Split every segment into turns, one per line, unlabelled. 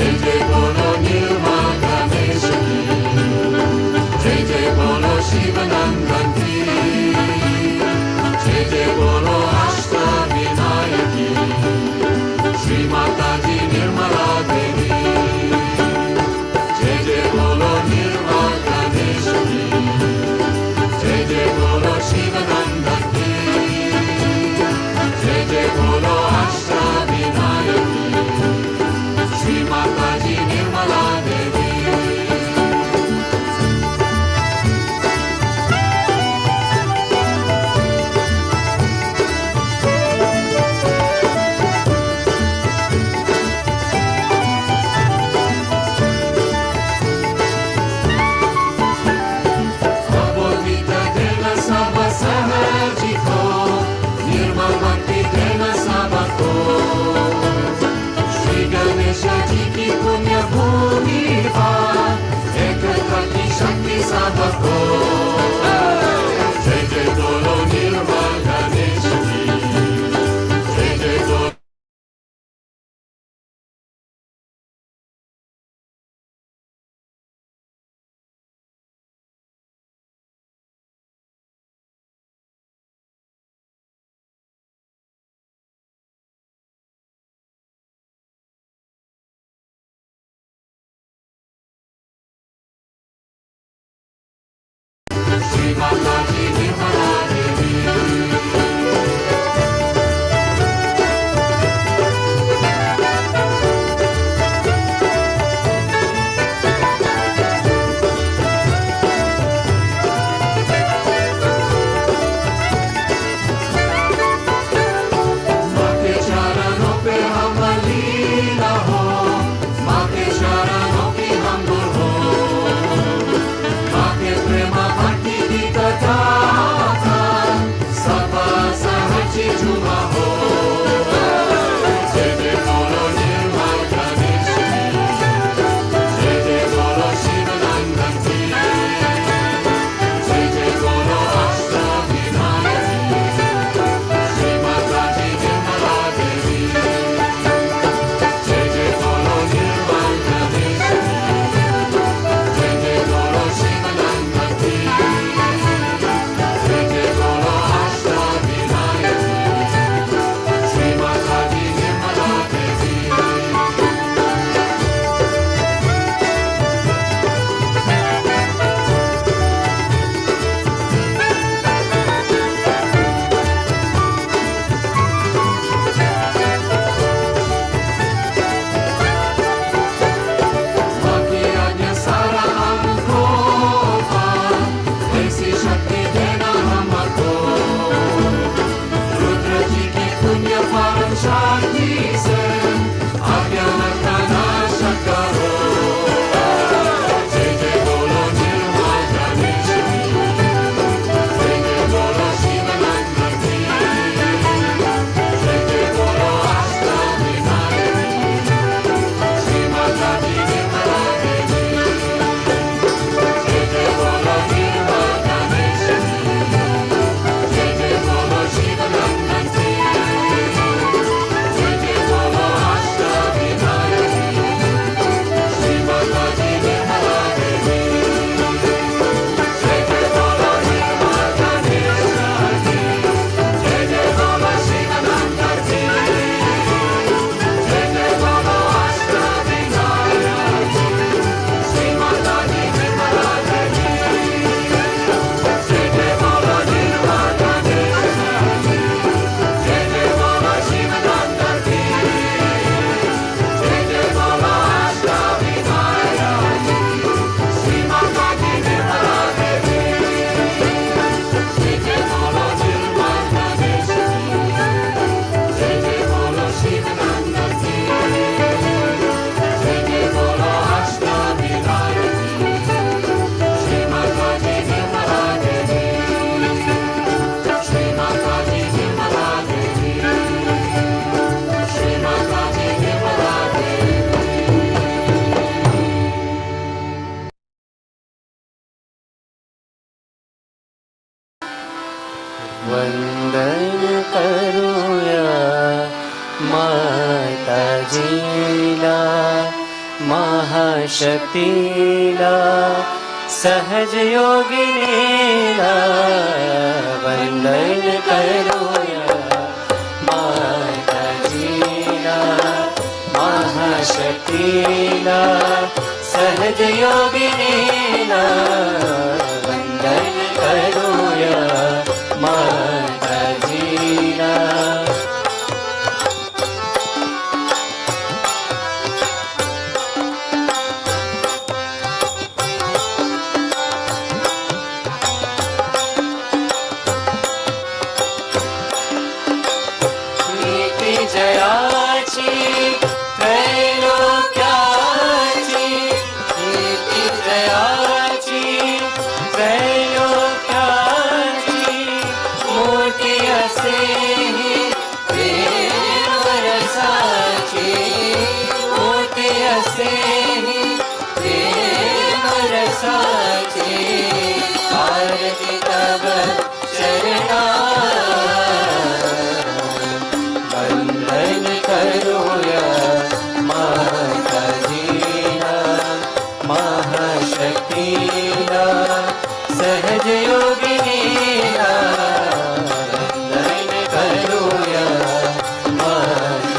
जय जय बोलो निर्मल गणेश की, जय जय बोलो शिवनंदन की, जय जय बोलो अष्टविनायक की, श्री माता जी निर्मला देवी। जय जय बोलो निर्मल गणेश की, जय जय बोलो शिवनंदन की, जय जय बोलो अष्टविनायक की, श्री माता जी निर्मला देवी। अबोधित देना सब सहजी को, निर्मल भक्ति देना सबको, श्री गणेश जी की पुण्य भूमि पर एकता की शक्ति सबको। जय जय बोलो निर्मल गणेश की, जय जय बोलो श्री माता जी निर्मला देवी। माँ के चरणों पे हम लीला हो, माँ के चरणों की हम गुण हो, माँ के प्रेम भक्ति की कथा सब सहजी झूमा हो। जय जय बोलो निर्मल गणेश की, जय जय बोलो शिवनंदन की, जय जय बोलो अष्टविनायक की, श्री माता जी निर्मला देवी। जय जय बोलो निर्मल गणेश की, जय जय बोलो शिवनंदन की, जय जय बोलो अष्टविनायक की, श्री माता जी निर्मला देवी। माँ की आज्ञा सारा हमको पार, ऐसी शक्ति देना हमको, रुद्र जी की पुण्य परम शक्ति से अज्ञान का नाश करो। जय जय बोलो निर्मल गणेश की, जय जय बोलो शिवनंदन की, जय जय बोलो अष्टविनायक की, श्री माता जी निर्मला देवी। जय जय बोलो निर्मल गणेश की, जय जय बोलो शिवनंदन की, जय जय बोलो अष्टविनायक की, श्री माता जी निर्मला देवी। जय जय बोलो निर्मल गणेश की, जय जय बोलो शिवनंदन की, जय जय बोलो अष्टविनायक की, श्री माता जी निर्मला देवी। जय जय बोलो निर्मल गणेश की, जय जय बोलो शिवनंदन की, जय जय बोलो अष्टविनायक की, श्री माता जी निर्मला देवी। जय जय बोलो निर्मल गणेश की, जय जय बोलो शिवनंदन की, जय जय बोलो अष्टविनायक की, श्री माता जी निर्मला देवी। श्री माता जी निर्मला देवी, श्री माता जी निर्मला देवी।
वंदन करूया माता जीला, महाशक्तीला सहज योगिनीला वंदन करूया माताजीला महाशक्तीला सहज योगिनीला वंदन करूया माताजीला जयाची त्रैलोक्याची कीर्ती जयाची त्रैलोक्याची मोठी असे ही प्रेम रसाची मोठी असे ही प्रेम रसाची आरती तव चरणा करूया माताजीला महाशक्तीला सहज योगिनीला वंदन करूया माताजीला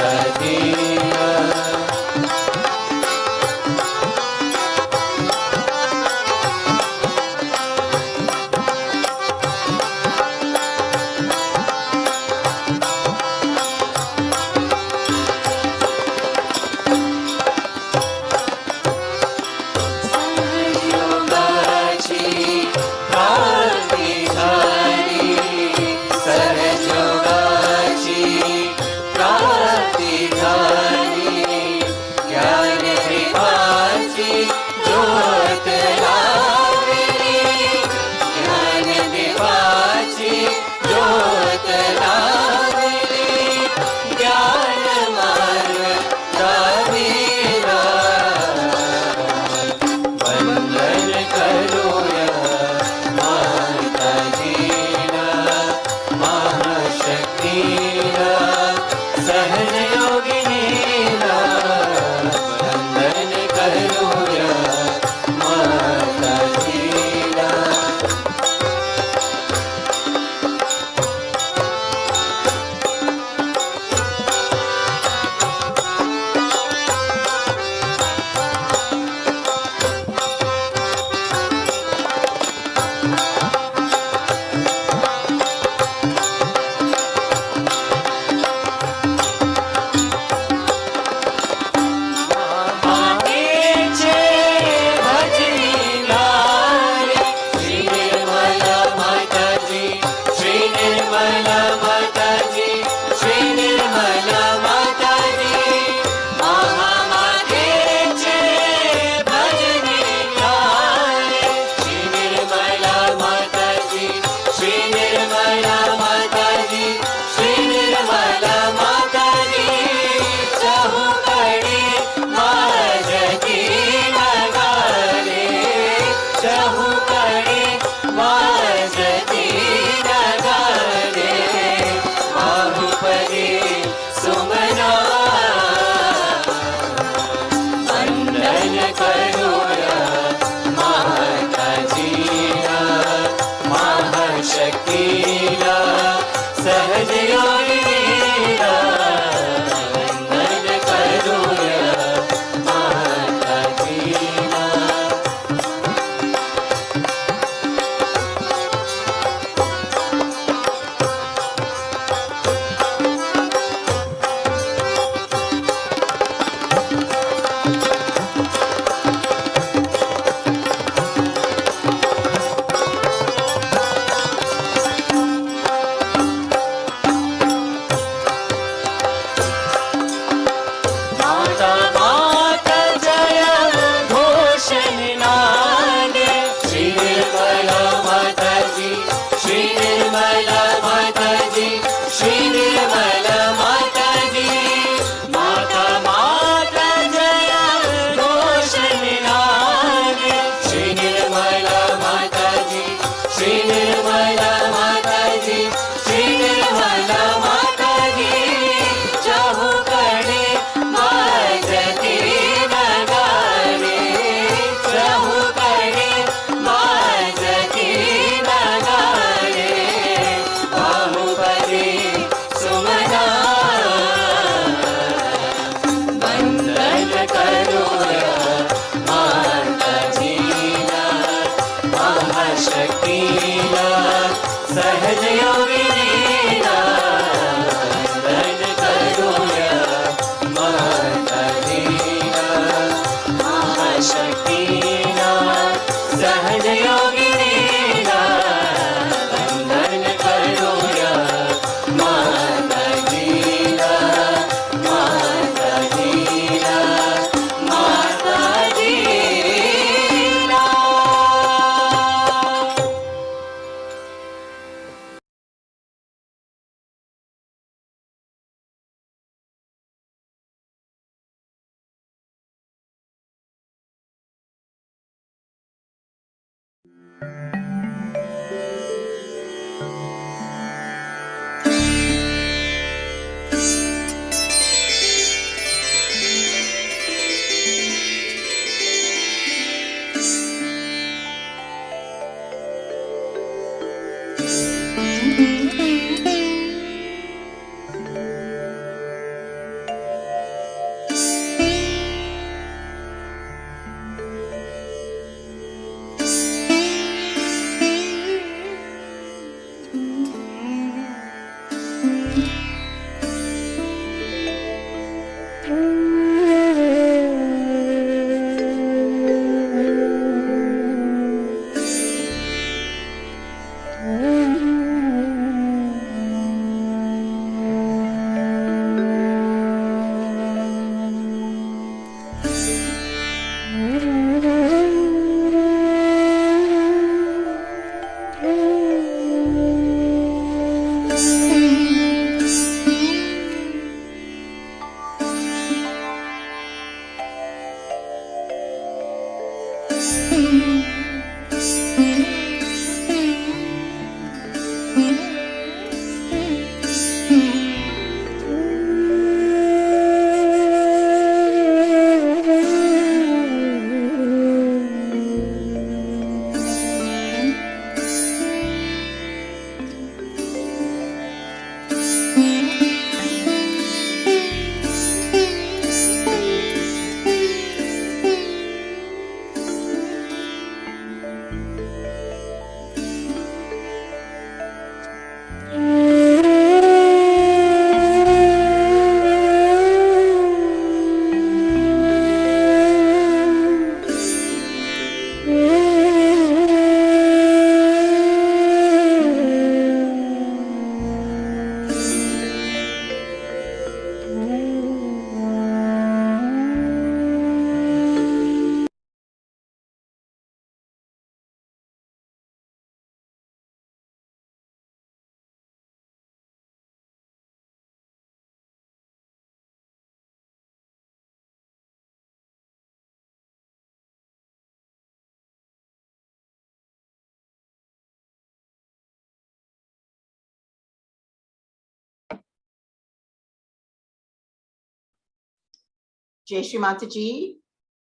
Jai Shri Mataji,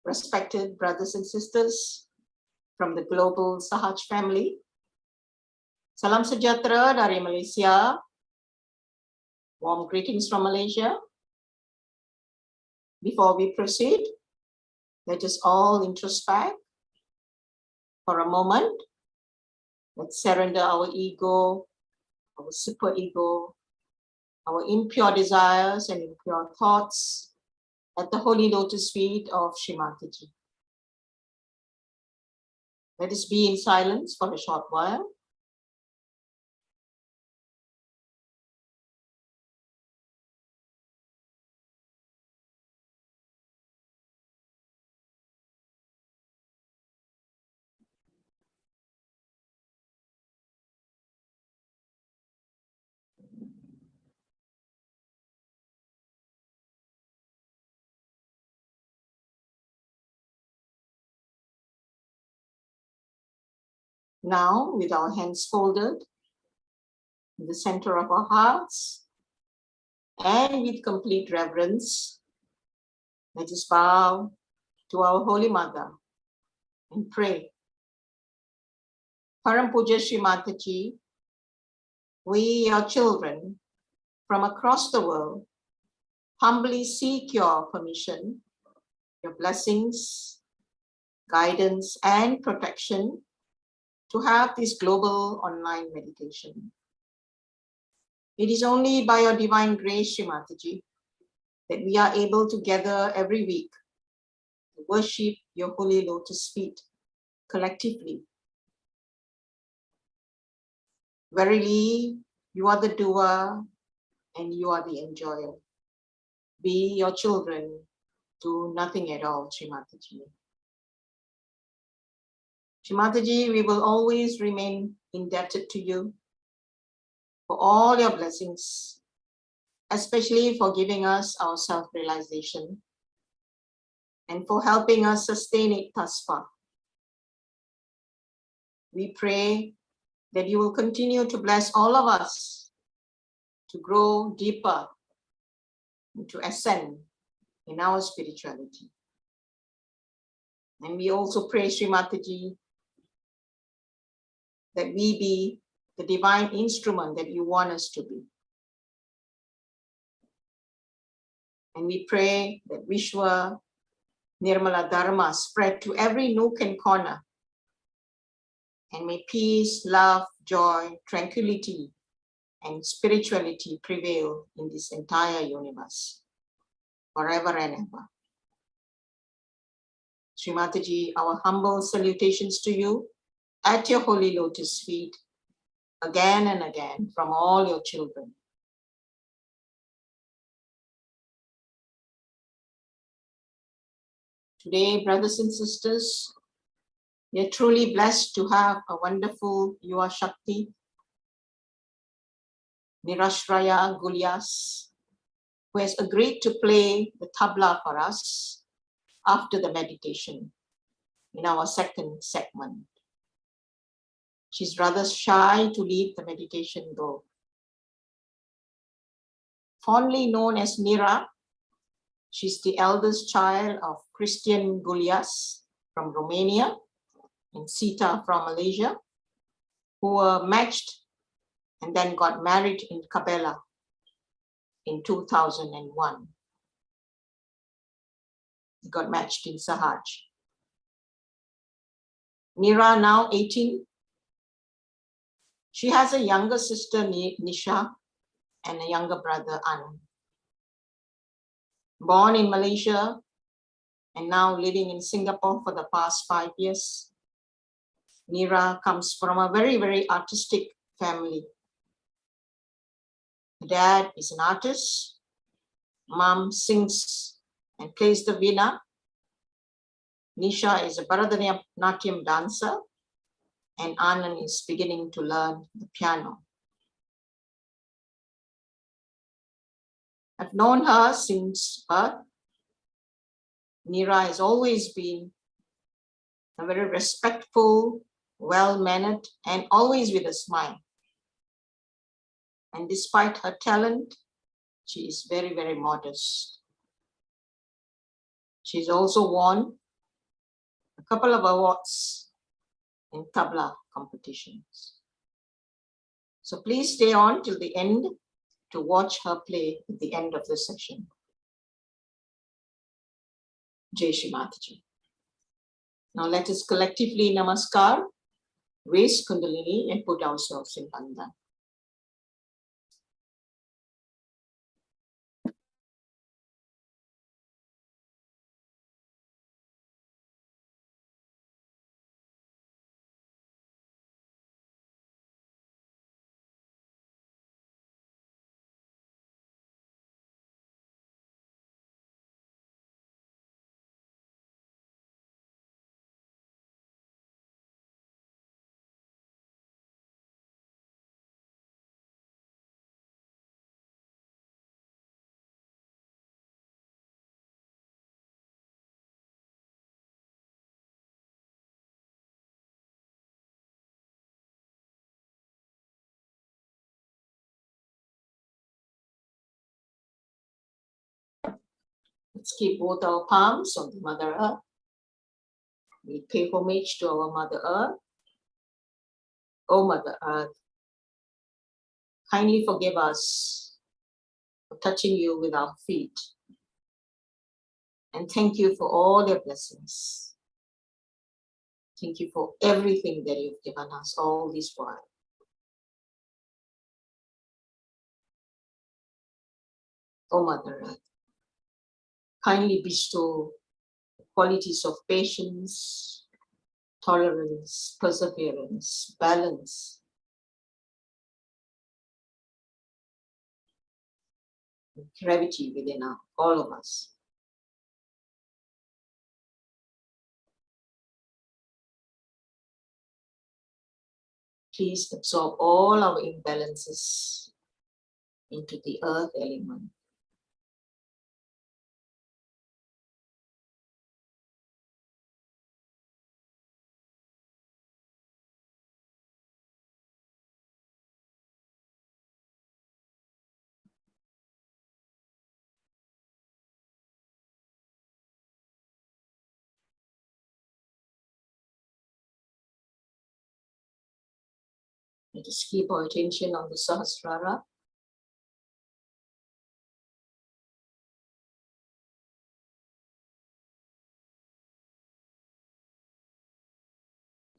respected brothers and sisters from the global Sahaj family. Salam sejahtera dari Malaysia. Warm greetings from Malaysia. Before we proceed, let us all introspect for a moment. Let's surrender our ego, our superego, our impure desires and impure thoughts at the holy lotus feet of Shri Mataji. Let us be in silence for a short while. Now, with our hands folded in the center of our hearts and with complete reverence, let us bow to our Holy Mother and pray. Param Puja Shri Mataji, we, your children from across the world, humbly seek your permission, your blessings, guidance, and protection to have this global online meditation. It is only by your divine grace, Shri Mataji, that we are able to gather every week to worship your holy lotus feet collectively. Verily, you are the doer and you are the enjoyer. We, your children, do nothing at all, Shri Mataji. Shri Mataji, we will always remain indebted to you for all your blessings, especially for giving us our self-realization and for helping us sustain it thus far. We pray that you will continue to bless all of us to grow deeper and to ascend in our spirituality. And we also pray, Shri Mataji, that we be the divine instrument that you want us to be. And we pray that Vishwa Nirmala Dharma spread to every nook and corner. And may peace, love, joy, tranquility, and spirituality prevail in this entire universe, forever and ever. Shri Mataji, our humble salutations to you at your holy lotus feet, again and again, from all your children. Today, brothers and sisters, we are truly blessed to have a wonderful Yuva Shakti, Nirashraya Gulyas, who has agreed to play the tabla for us after the meditation in our second segment. She's rather shy to lead the meditation though. Fondly known as Nira, she's the eldest child of Christian Gulyas from Romania and Sita from Malaysia, who were matched and then got married in Kabela in 2001. They got matched in Sahaj. Nira, now 18. She has a younger sister, Nisha, and a younger brother, Anand. Born in Malaysia and now living in Singapore for the past 5 years. Nira comes from a very, very artistic family. Dad is an artist. Mom sings and plays the veena. Nisha is a Bharatanatyam dancer, and Anand is beginning to learn the piano. I've known her since birth. Nira has always been a very respectful, well-mannered, and always with a smile. And despite her talent, she is very, very modest. She's also won a couple of awards in Tabla competitions. So please stay on till the end to watch her play at the end of the session. Jai Shri Mataji. Now let us collectively namaskar, raise Kundalini, and put ourselves in bandhan. Let's keep both our palms on the Mother Earth. We pay homage to our Mother Earth. Oh Mother Earth, kindly forgive us for touching you with our feet. And thank you for all your blessings. Thank you for everything that you've given us all this while. Oh Mother Earth, kindly bestow the qualities of patience, tolerance, perseverance, balance, and gravity within all of us. Please absorb all our imbalances into the earth element. Let us keep our attention on the Sahasrara.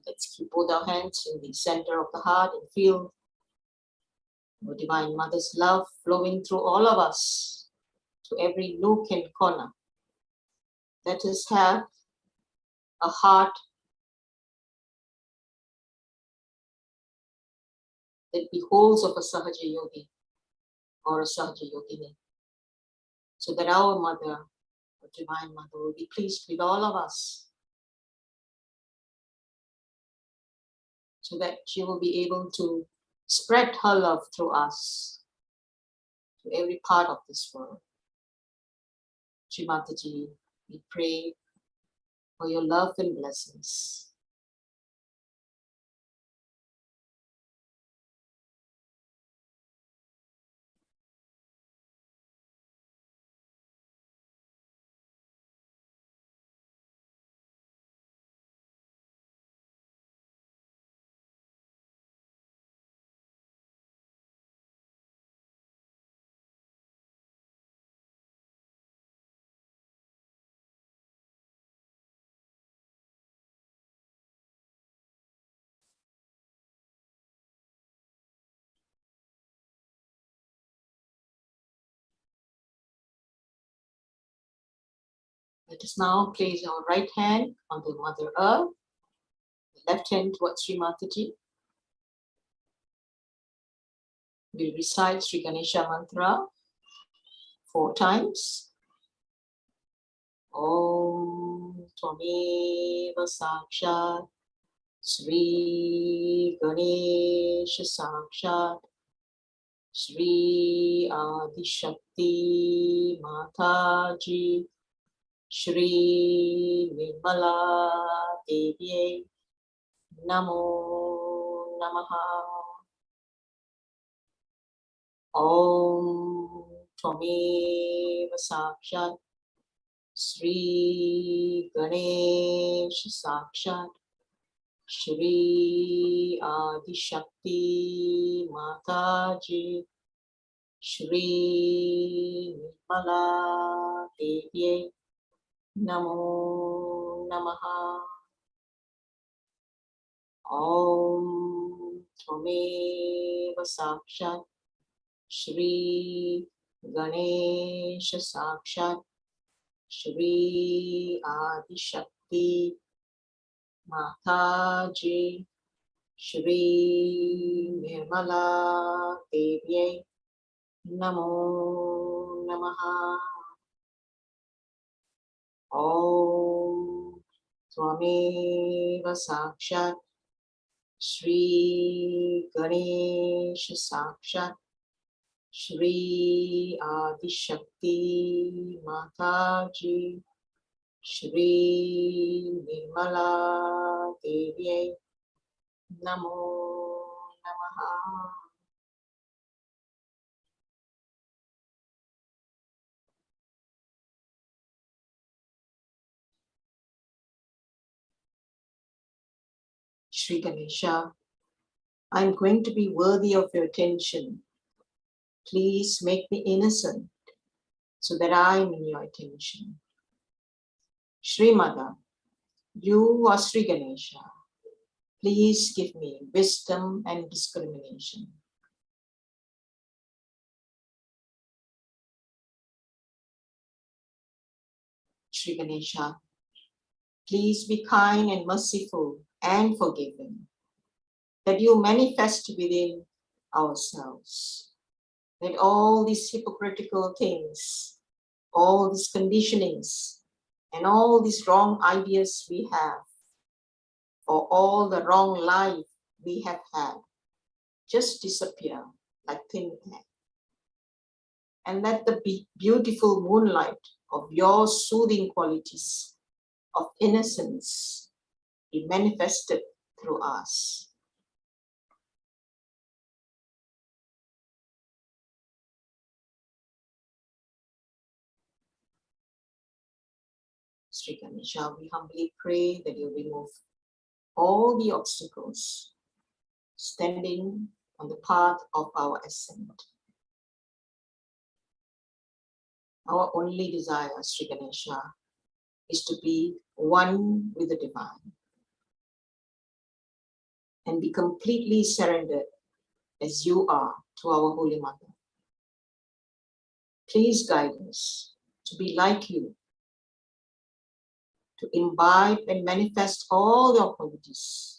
Let's keep both our hands in the center of the heart and feel the Divine Mother's love flowing through all of us, to every nook and corner. Let us have a heart that beholds of a Sahaja Yogi or a Sahaja Yogini, so that our Mother, the Divine Mother, will be pleased with all of us, so that she will be able to spread her love through us to every part of this world. Shri Mataji, we pray for your love and blessings. Let us now place our right hand on the Mother Earth, the left hand towards Shri Mataji. We'll recite Sri Ganesha mantra 4 times. Om Tvameva Sakshat Sri Ganesha Sakshat Sri Adi Shakti Mataji Shri Nirmala Devi Namo Namaha. Om Tvameva Sakshat Sri Ganesha Sakshat Shri Adi Shakti Mataji Shri Nirmala Devi Namo Namaha. Om Tvameva Sakshat Shri Ganesha Sakshat Shri Adi Shakti Mataji Shri Nirmala Devi Namo Namaha. Om Tvameva Sakshat Shri Ganesha Sakshat Shri Adi Shakti Mataji Shri Nirmala Devi Namo Namaha. Shri Ganesha, I am going to be worthy of your attention. Please make me innocent so that I am in your attention. Shri Mother, you are Shri Ganesha. Please give me wisdom and discrimination. Shri Ganesha, please be kind and merciful and forgiving, that you manifest within ourselves, that all these hypocritical things, all these conditionings, and all these wrong ideas we have, or all the wrong life we have had, just disappear like thin air. And let the beautiful moonlight of your soothing qualities of innocence be manifested through us. Sri Ganesha, we humbly pray that you remove all the obstacles standing on the path of our ascent. Our only desire, Sri Ganesha, is to be one with the divine and be completely surrendered as you are to our Holy Mother. Please guide us to be like you, to imbibe and manifest all your qualities.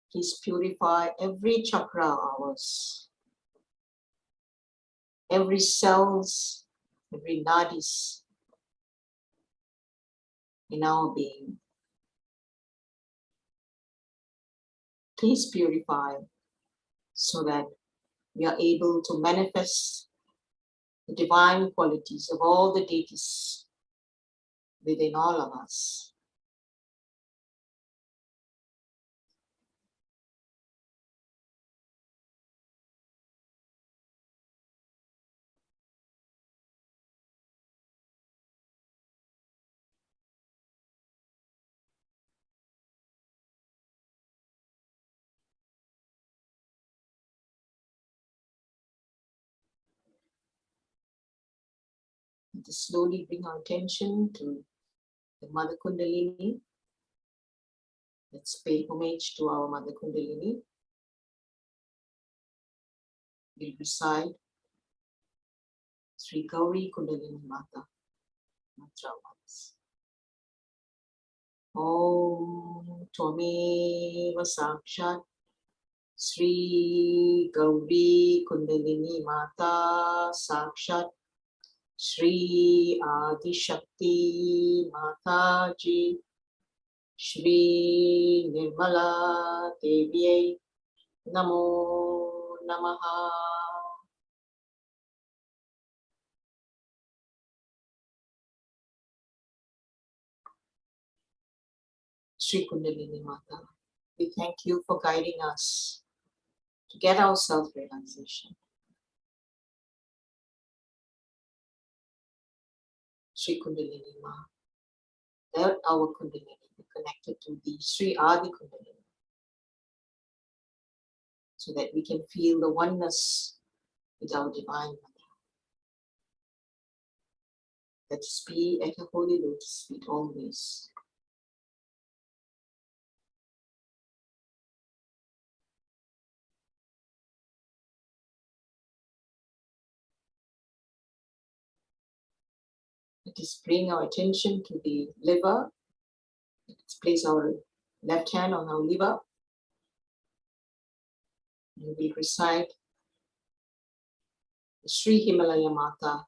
Please purify every chakra of ours, every cells, every nadis in our being. Please purify so that we are able to manifest the divine qualities of all the deities within all of us. And to slowly bring our attention to the Mother Kundalini. Let's pay homage to our Mother Kundalini. We'll recite Sri Gauri Kundalini Mata mantra once. Om Tvameva Sakshat Sri Gauri Kundalini Mata Sakshat Shri Adi Shakti Mataji Shri Nirmala Devyai Namo Namaha. Shri Kundalini Mata, we thank you for guiding us to get our self-realization. Shri Kundalini Ma, let our Kundalini be connected to the Sri Adi Kundalini so that we can feel the oneness with our Divine Mother. Let us be at her holy lotus feet always. Let us bring our attention to the liver. Let's place our left hand on our liver. And we'll recite the Sri Himalaya Mata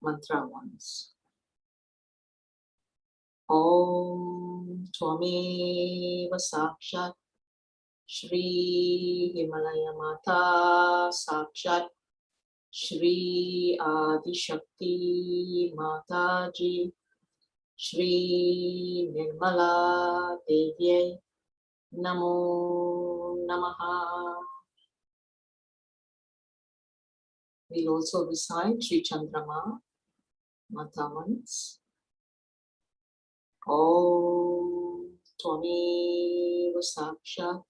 mantra once. Om Tvameva Sakshat Shri Himalaya Mata Sakshat Shri Adi Shakti Mataji Shri Nirmala Devyai Namo Namaha. We'll also recite Sri Chandrama Mata once. Om Tvameva Sakshat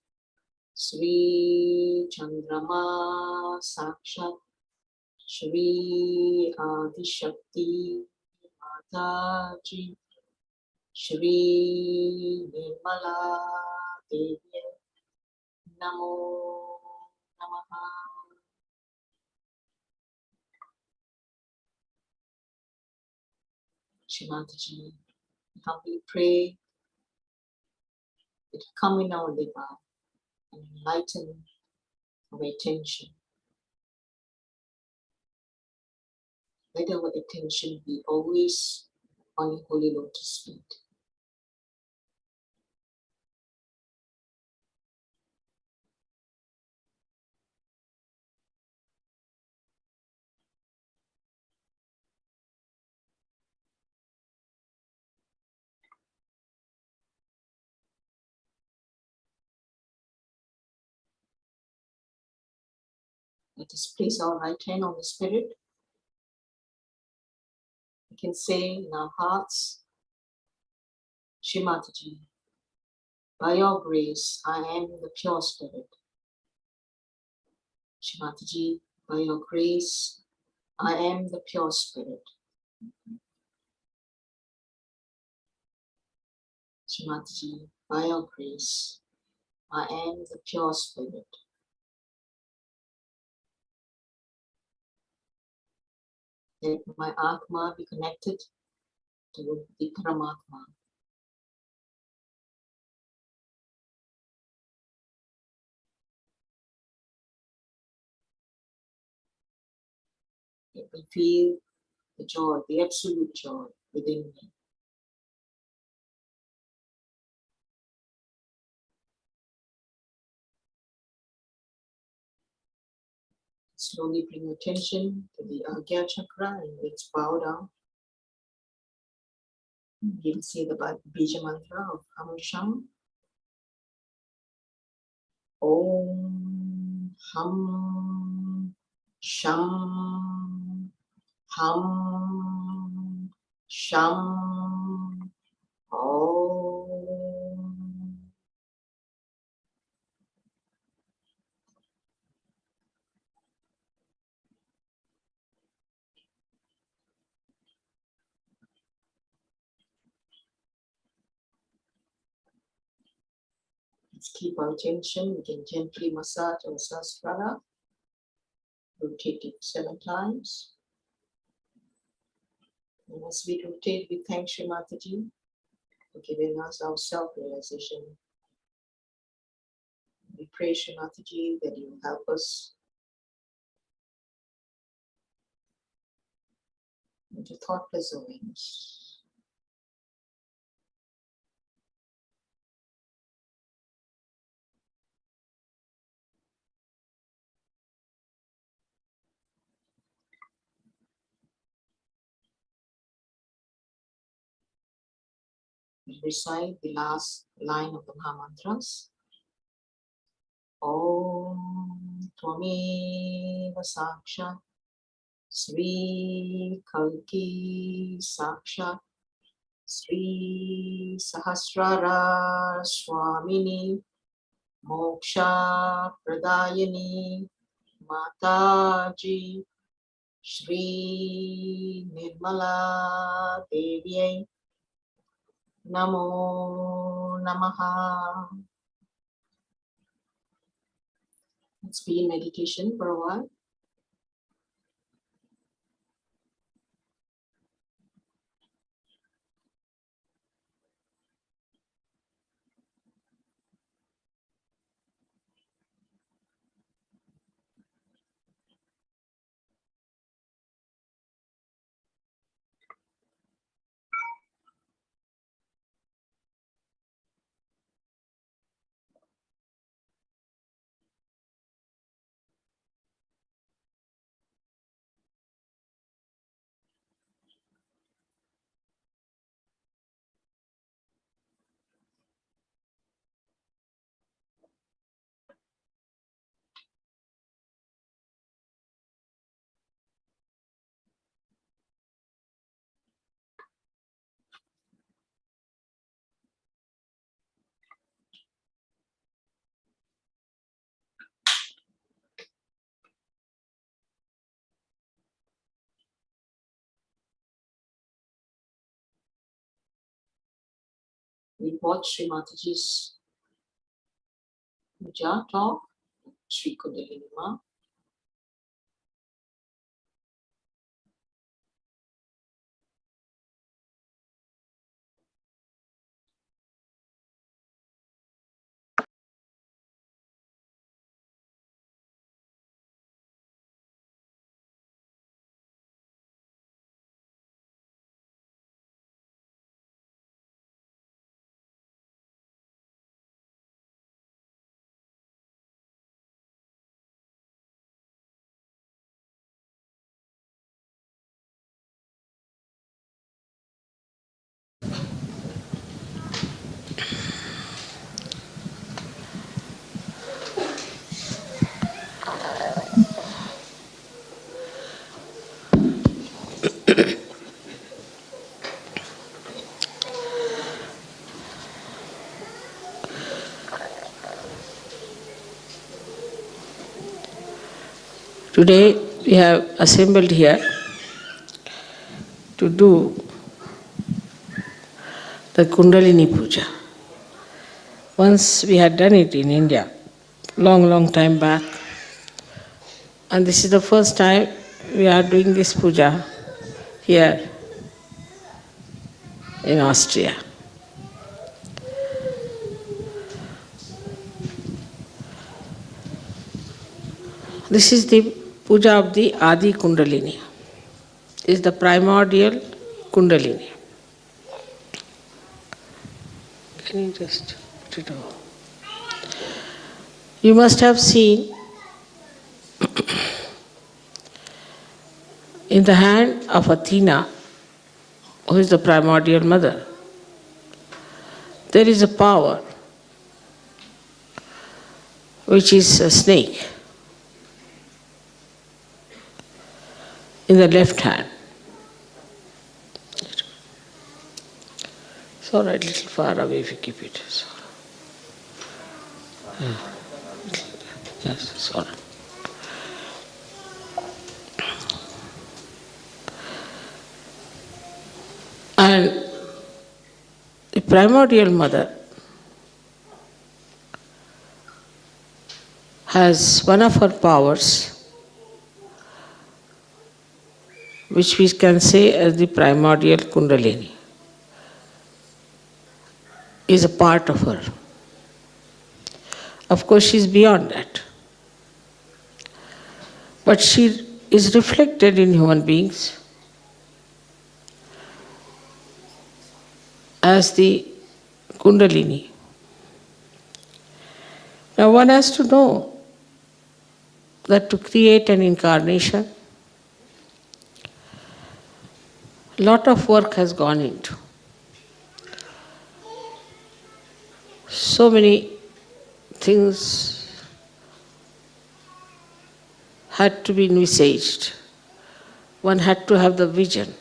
Sri Chandrama Sakshat Shri Adi Shakti Mataji Shri Nirmala Devi Namo Namaha. Shri Mataji, we humbly pray that you come in our liver and enlighten our attention. Let our attention be always on your holy lotus feet. Let us place our right hand on the spirit. We can say in our hearts, Shri Mataji, By your grace, I am the pure spirit. Shri Mataji, by your grace, I am the pure spirit. Shri Mataji, by your grace, I am the pure spirit. Let my Atma be connected to the Paramatma. Let me feel the joy, the absolute joy within me. Slowly bring attention to the Agya chakra and let's bow down. We'll say the Bija mantra of Ham Sham. Om Ham Sham Ham Sham Om. Let's keep our attention. We can gently massage our sahasrara. Rotate it 7 times. And as we rotate, we thank Shri Mataji for giving us our self-realization. We pray Shri Mataji that you will help us into thoughtless awareness. We recite the last line of the Mahamantras. Om Tvameva Sakshat Sri Kalki Sakshat Sri Sahasrara Swamini Moksha Pradayani Mataji Shri Nirmala Devi Namo Namaha. Let's be in meditation for a while. We watch Sri Mataji's puja talk, Sri Kundalini Ma.
Today we have assembled here to do the Kundalini Puja. Once we had done it in India, long time back, and this is the first time we are doing this puja here in Austria. This is the puja of the Adi Kundalini. This is the primordial Kundalini. Can you just put it over? You must have seen in the hand of Athena, who is the primordial mother, there is a power which is a snake in the left hand. It's all right, little far away if you keep it. Yes, it's all right. And the primordial mother has one of her powers, which we can say as the primordial Kundalini, is a part of her. Of course, she is beyond that. But she is reflected in human beings as the Kundalini. Now one has to know that to create an incarnation, a lot of work has gone into. So many things had to be envisaged. One had to have the vision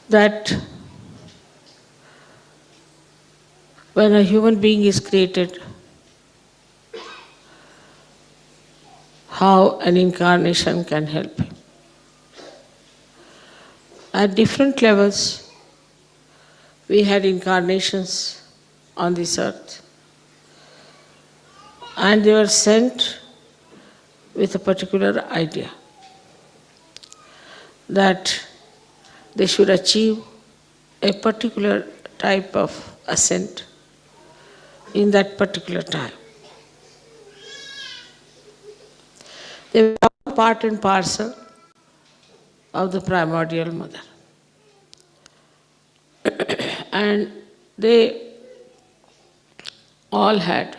that when a human being is created, how an incarnation can help him. At different levels, we had incarnations on this earth, and they were sent with a particular idea that they should achieve a particular type of ascent in that particular time. They were part and parcel of the primordial mother. And they all had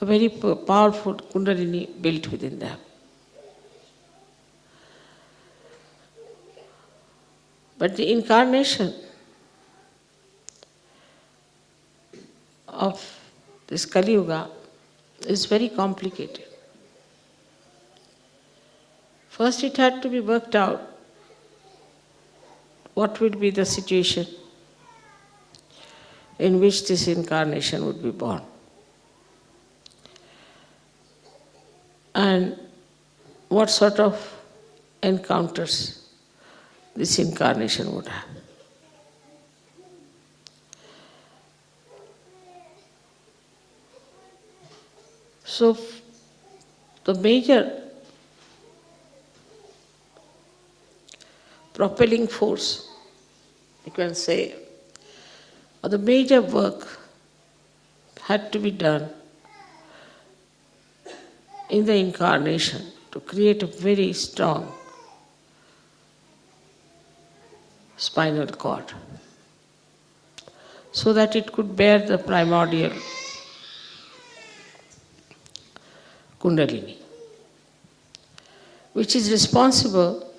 a very powerful Kundalini built within them. But the incarnation of this Kali Yuga is very complicated. First, it had to be worked out what would be the situation in which this incarnation would be born. And what sort of encounters this incarnation would have. So, the major propelling force, you can say, or the major work had to be done in the incarnation to create a very strong spinal cord so that it could bear the primordial Kundalini, which is responsible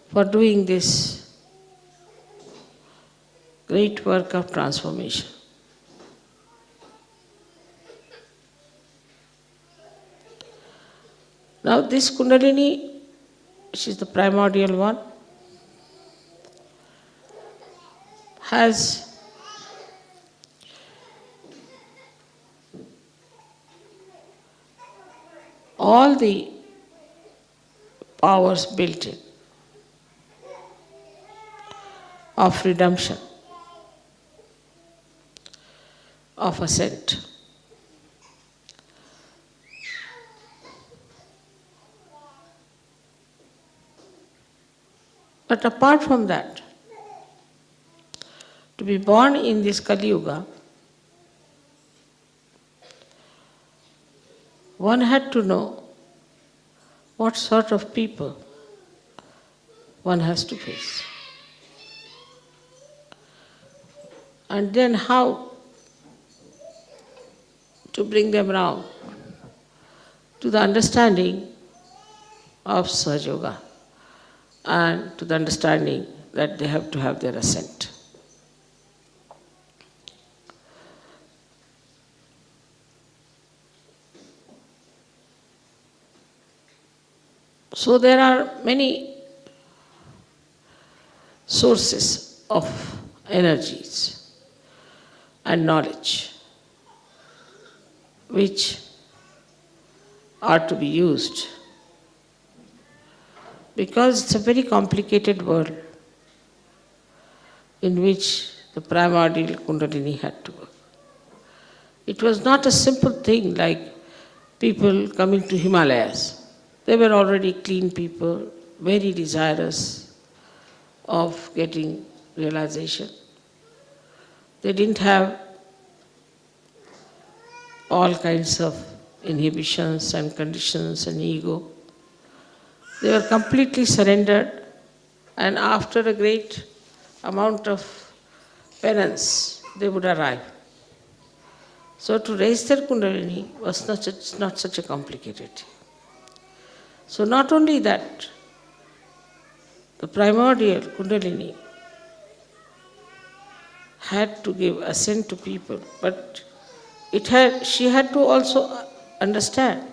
for doing this great work of transformation. Now this Kundalini, which is the primordial one, has all the powers built in of redemption, of ascent. But apart from that, to be born in this Kali Yuga, one had to know what sort of people one has to face. And then how to bring them round to the understanding of Sahaja Yoga and to the understanding that they have to have their ascent. So there are many sources of energies and knowledge which are to be used, because it's a very complicated world in which the primordial Kundalini had to work. It was not a simple thing like people coming to Himalayas. They were already clean people, very desirous of getting realization. They didn't have all kinds of inhibitions and conditions and ego. They were completely surrendered, and after a great amount of penance, they would arrive. So to raise their Kundalini was not such a complicated thing. So not only that, the primordial Kundalini had to give ascent to people, but she had to also understand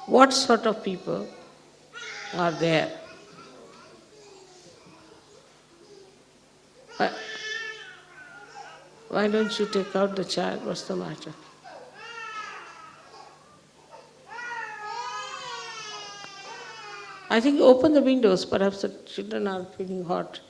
what sort of people are there. Why don't you take out the child? What's the matter? I think open the windows, perhaps the children are feeling hot.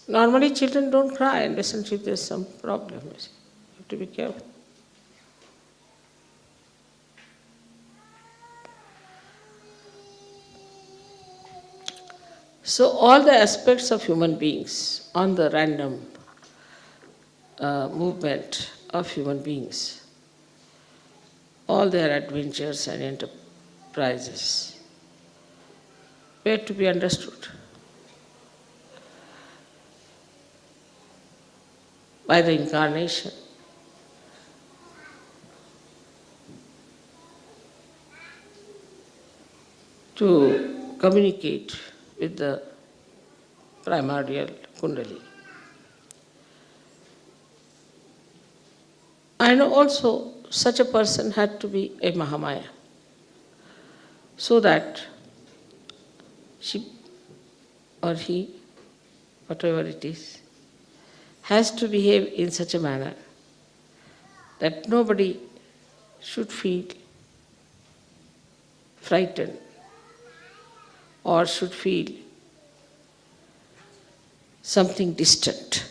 Normally children don't cry unless if there's some problem. You have to be careful. So all the aspects of human beings, on the random movement of human beings, all their adventures and enterprises were to be understood by the incarnation. To communicate with the primordial Kundalini. And also, such a person had to be a Mahamaya, so that she or he, whatever it is, has to behave in such a manner that nobody should feel frightened or should feel something distant.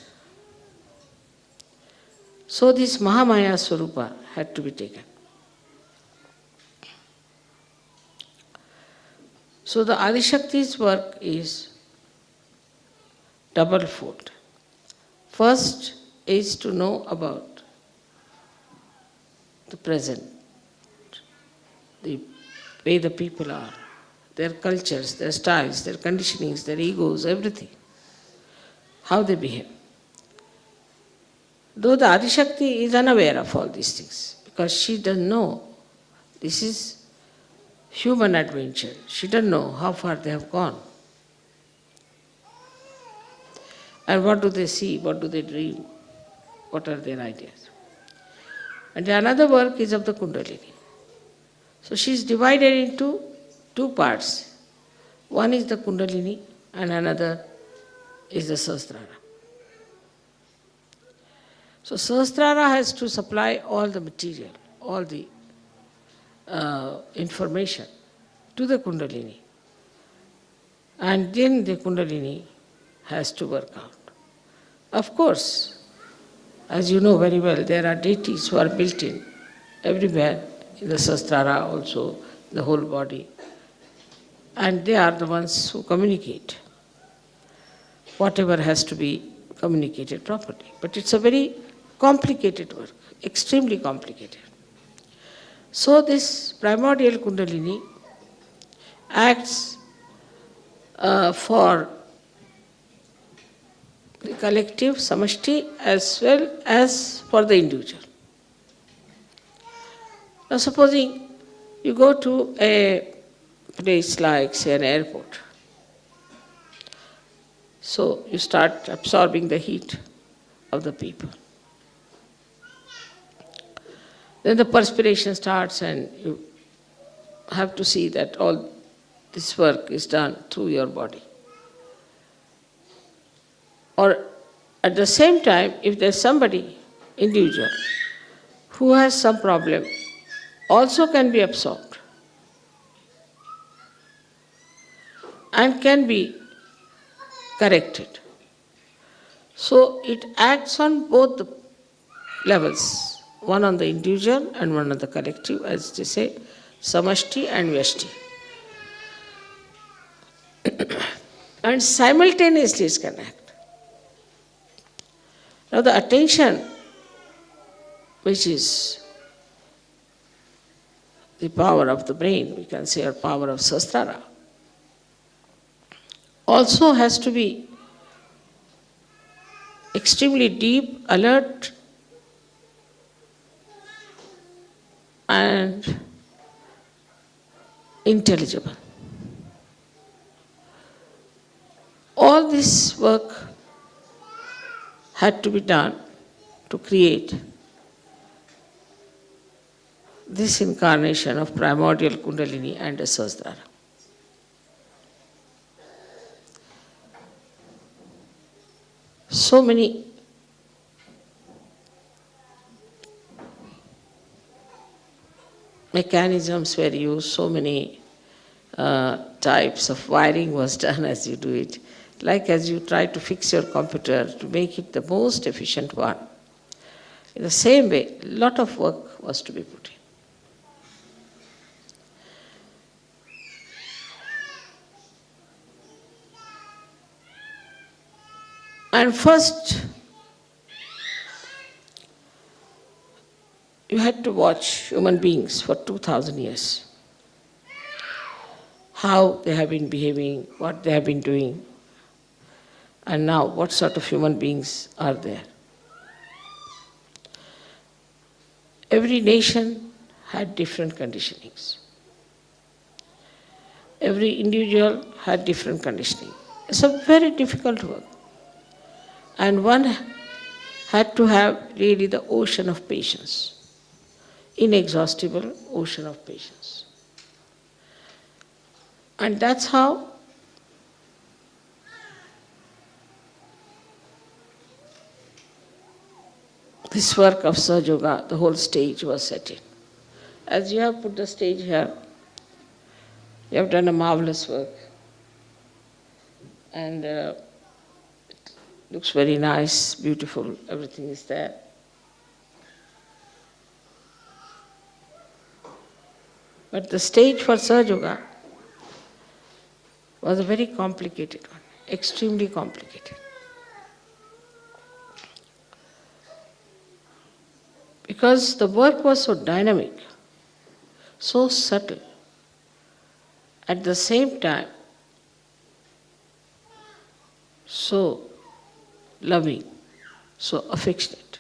So this Mahamaya Swarupa had to be taken. So the Adi Shakti's work is double-fold. First is to know about the present, the way the people are, their cultures, their styles, their conditionings, their egos, everything, how they behave. Though the Adishakti is unaware of all these things, because she doesn't know this is human adventure. She doesn't know how far they have gone. And what do they see, what do they dream, what are their ideas. And another work is of the Kundalini. So she is divided into two parts. One is the Kundalini and another is the Sahasrara. So Sahasrara has to supply all the material, all the information to the Kundalini. And then the Kundalini has to work out. Of course, as you know very well, there are deities who are built in everywhere, in the Sahasrara also, the whole body. And they are the ones who communicate whatever has to be communicated properly. But it's a very complicated work, extremely complicated. So this primordial Kundalini acts for the collective, samashti, as well as for the individual. Now supposing you go to a place like, say, an airport. So you start absorbing the heat of the people. Then the perspiration starts and you have to see that all this work is done through your body. Or at the same time, if there's somebody, individual, who has some problem, also can be absorbed and can be corrected. So it acts on both the levels, one on the individual and one on the collective, as they say, samashti and vyashti. And simultaneously it can act. Now the attention, which is the power of the brain, we can say, or power of Sahasrara, also has to be extremely deep, alert, and intelligible. All this work had to be done to create this incarnation of primordial Kundalini and a Sahasrara. So many mechanisms were used, so many types of wiring was done as you do it. Like as you try to fix your computer to make it the most efficient one. In the same way, a lot of work was to be put in. And first, you had to watch human beings for 2000 years. How they have been behaving, what they have been doing. And now, what sort of human beings are there? Every nation had different conditionings. Every individual had different conditioning. It's a very difficult work. And one had to have really the ocean of patience, inexhaustible ocean of patience. And that's how this work of Sahaja Yoga, the whole stage was set in. As you have put the stage here, you have done a marvelous work. And it looks very nice, beautiful, everything is there. But the stage for Sahaja Yoga was a very complicated one, extremely complicated. because the work was so dynamic, so subtle, at the same time so loving, so affectionate.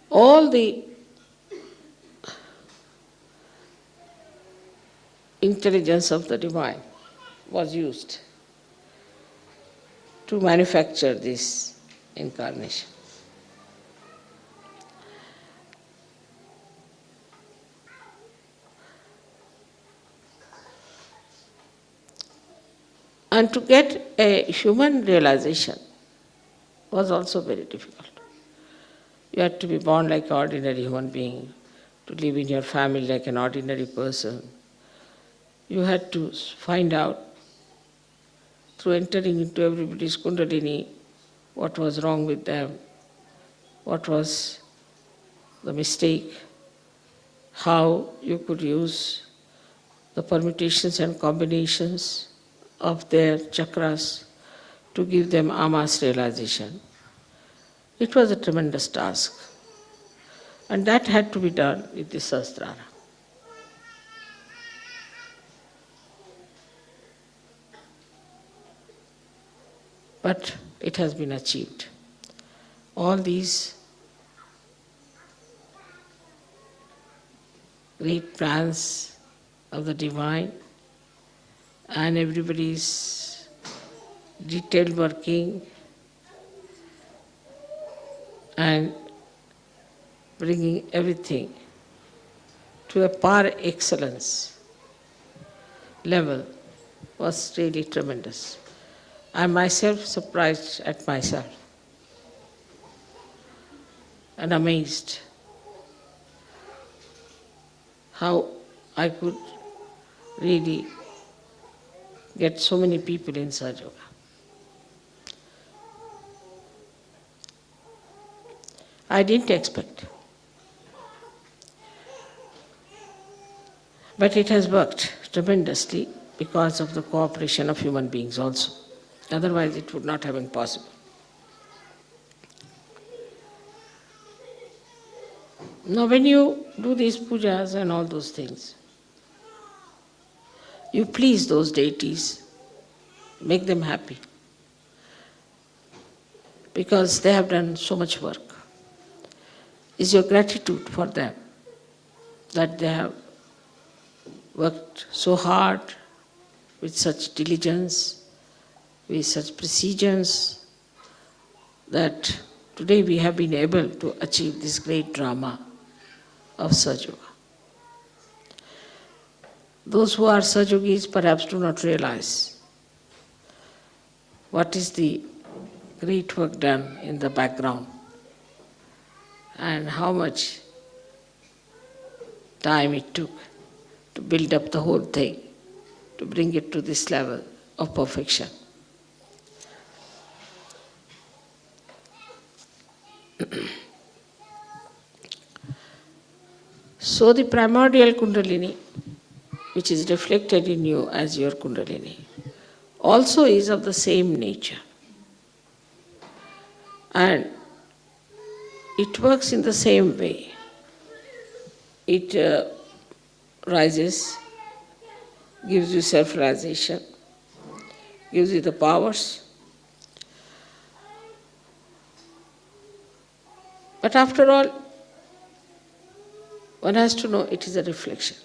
All the intelligence of the divine was used to manufacture this incarnation. And to get a human realization was also very difficult. You had to be born like an ordinary human being, to live in your family like an ordinary person. You had to find out, through entering into everybody's Kundalini, what was wrong with them, what was the mistake, how you could use the permutations and combinations of their chakras to give them amas realization. It was a tremendous task. And that had to be done with the Sahasrara. But it has been achieved. All these great plans of the divine and everybody's detailed working and bringing everything to a par excellence level was really tremendous. I myself surprised at myself and amazed how I could really get so many people in Sahaja Yoga. I didn't expect. But it has worked tremendously because of the cooperation of human beings also. Otherwise it would not have been possible. Now when you do these pujas and all those things, you please those deities, make them happy, because they have done so much work. Is your gratitude for them, that they have worked so hard with such diligence, with such precision, that today we have been able to achieve this great drama of Sahaja Yoga. Those who are Sahajogis perhaps do not realize what is the great work done in the background and how much time it took to build up the whole thing, to bring it to this level of perfection. So the primordial Kundalini, which is reflected in you as your Kundalini, also is of the same nature. And it works in the same way. It rises, gives you self-realization, gives you the powers. But after all, one has to know it is a reflection.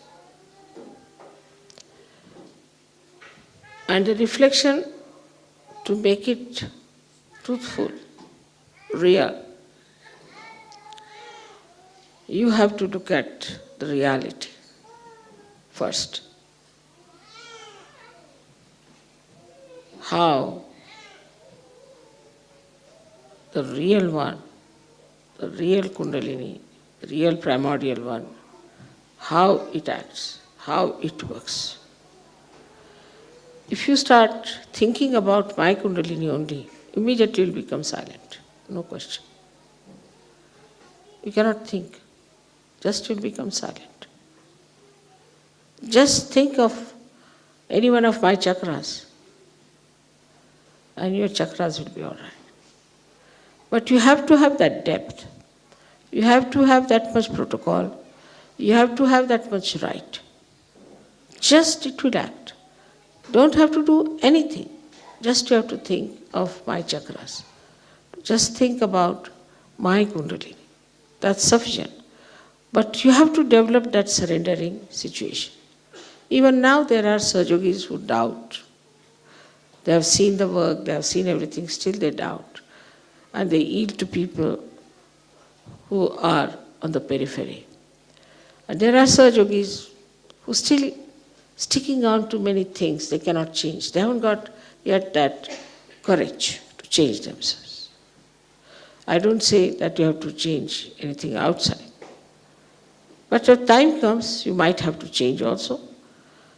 And the reflection, to make it truthful, real, you have to look at the reality first. How the real one, the real Kundalini, the real primordial one, how it acts, how it works. If you start thinking about my Kundalini only, immediately you'll become silent, no question. You cannot think, just you'll become silent. Just think of any one of my chakras. and your chakras will be all right. But you have to have that depth. You have to have that much protocol. You have to have that much right. Just it will act. Don't have to do anything. Just you have to think of my chakras. Just think about my Kundalini. That's sufficient. But you have to develop that surrendering situation. Even now there are Sahajis who doubt. They have seen the work, they have seen everything, still they doubt. And they yield to people who are on the periphery. And there are Sahajis who still sticking on to many things they cannot change. They haven't got yet that courage to change themselves. I don't say that you have to change anything outside. But when time comes, you might have to change also.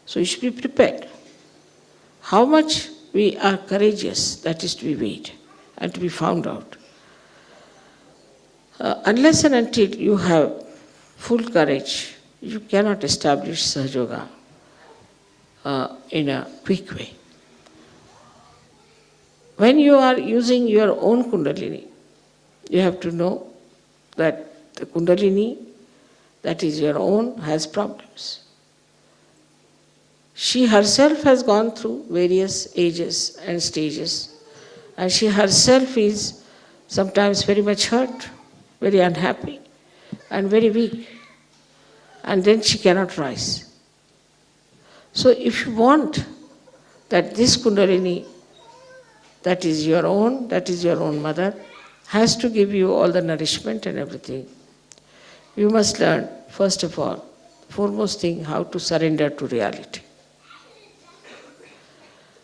So you should be prepared. How much we are courageous, that is to be weighed and to be found out. Unless and until you have full courage, you cannot establish Sahaja Yoga in a quick way. When you are using your own Kundalini, you have to know that the Kundalini that is your own has problems. She herself has gone through various ages and stages, and she herself is sometimes very much hurt, very unhappy, and very weak, and then she cannot rise. So if you want that this Kundalini that is your own mother, has to give you all the nourishment and everything, you must learn, first of all, foremost thing, how to surrender to reality.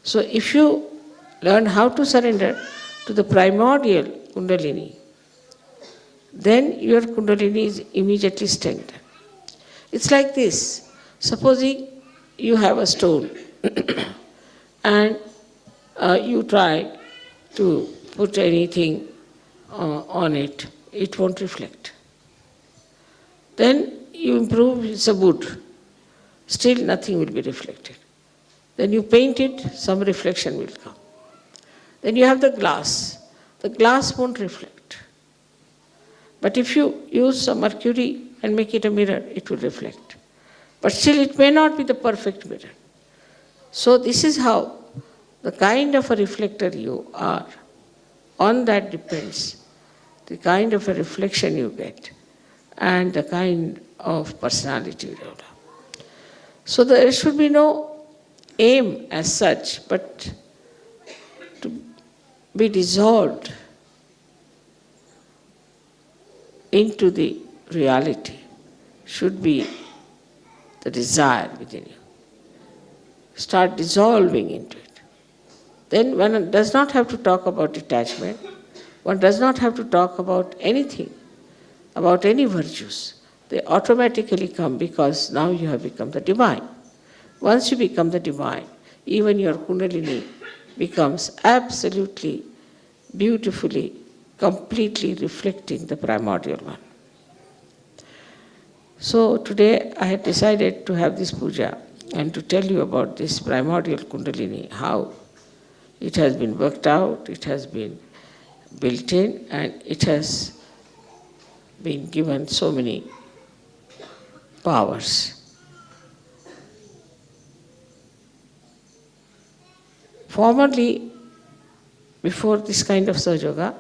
So if you learn how to surrender to the primordial Kundalini, then your Kundalini is immediately strengthened. It's like this. Supposing you have a stone and you try to put anything on it, it won't reflect. Then you improve, it's a wood, still nothing will be reflected. Then you paint it, some reflection will come. Then you have the glass won't reflect. But if you use some mercury and make it a mirror, it will reflect. But still it may not be the perfect mirror. So this is how the kind of a reflector you are, on that depends the kind of a reflection you get and the kind of personality you develop. So there should be no aim as such, but to be dissolved into the reality should be the desire within you. Start dissolving into it. Then one does not have to talk about detachment. One does not have to talk about anything, about any virtues. They automatically come because now you have become the divine. Once you become the divine, even your Kundalini becomes absolutely, beautifully, completely reflecting the primordial one. So today I had decided to have this puja and to tell you about this primordial Kundalini, how it has been worked out, it has been built in, and it has been given so many powers. Formerly, before this kind of Sahaja Yoga,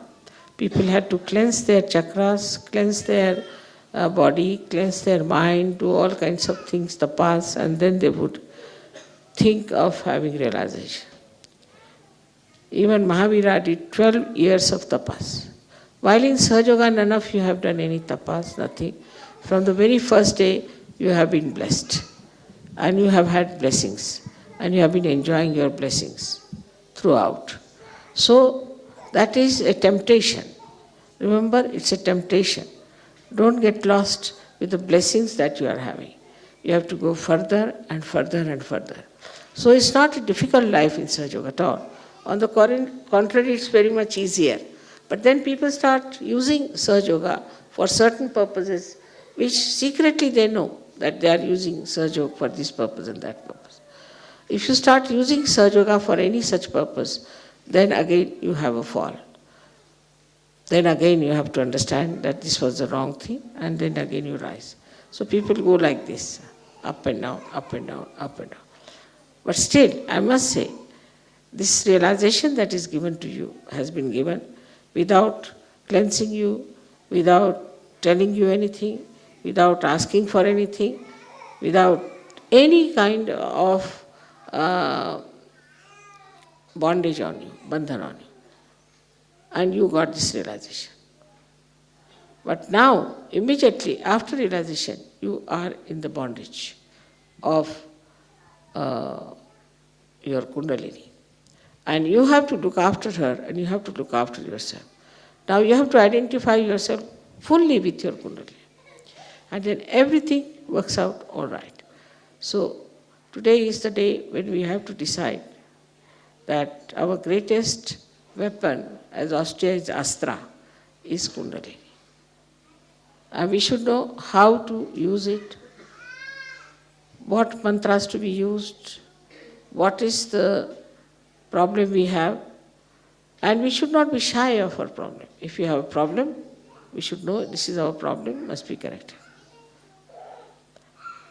people had to cleanse their chakras, cleanse their body, cleanse their mind, do all kinds of things, tapas, and then they would think of having realization. Even Mahavira did 12 years of tapas. While in Sahaja Yoga, none of you have done any tapas, nothing. From the very first day, you have been blessed, and you have had blessings, and you have been enjoying your blessings throughout. So that is a temptation. Remember, it's a temptation. Don't get lost with the blessings that you are having. You have to go further and further and further. So it's not a difficult life in Sahaja Yoga at all. On the contrary, it's very much easier. But then people start using Sahaja Yoga for certain purposes, which secretly they know that they are using Sahaja Yoga for this purpose and that purpose. If you start using Sahaja Yoga for any such purpose, then again you have a fall. Then again you have to understand that this was the wrong thing, and then again you rise. So people go like this, up and down, up and down, up and down. But still, I must say, this realization that is given to you has been given without cleansing you, without telling you anything, without asking for anything, without any kind of bondage on you, bandhan on you. And you got this realization. But now, immediately after realization, you are in the bondage of your Kundalini. And you have to look after her, and you have to look after yourself. Now you have to identify yourself fully with your Kundalini. And then everything works out all right. So today is the day when we have to decide that our greatest weapon, as Austria is Astra, is Kundalini. And we should know how to use it, what mantras to be used, what is the problem we have, and we should not be shy of our problem. If you have a problem, we should know this is our problem, must be corrected.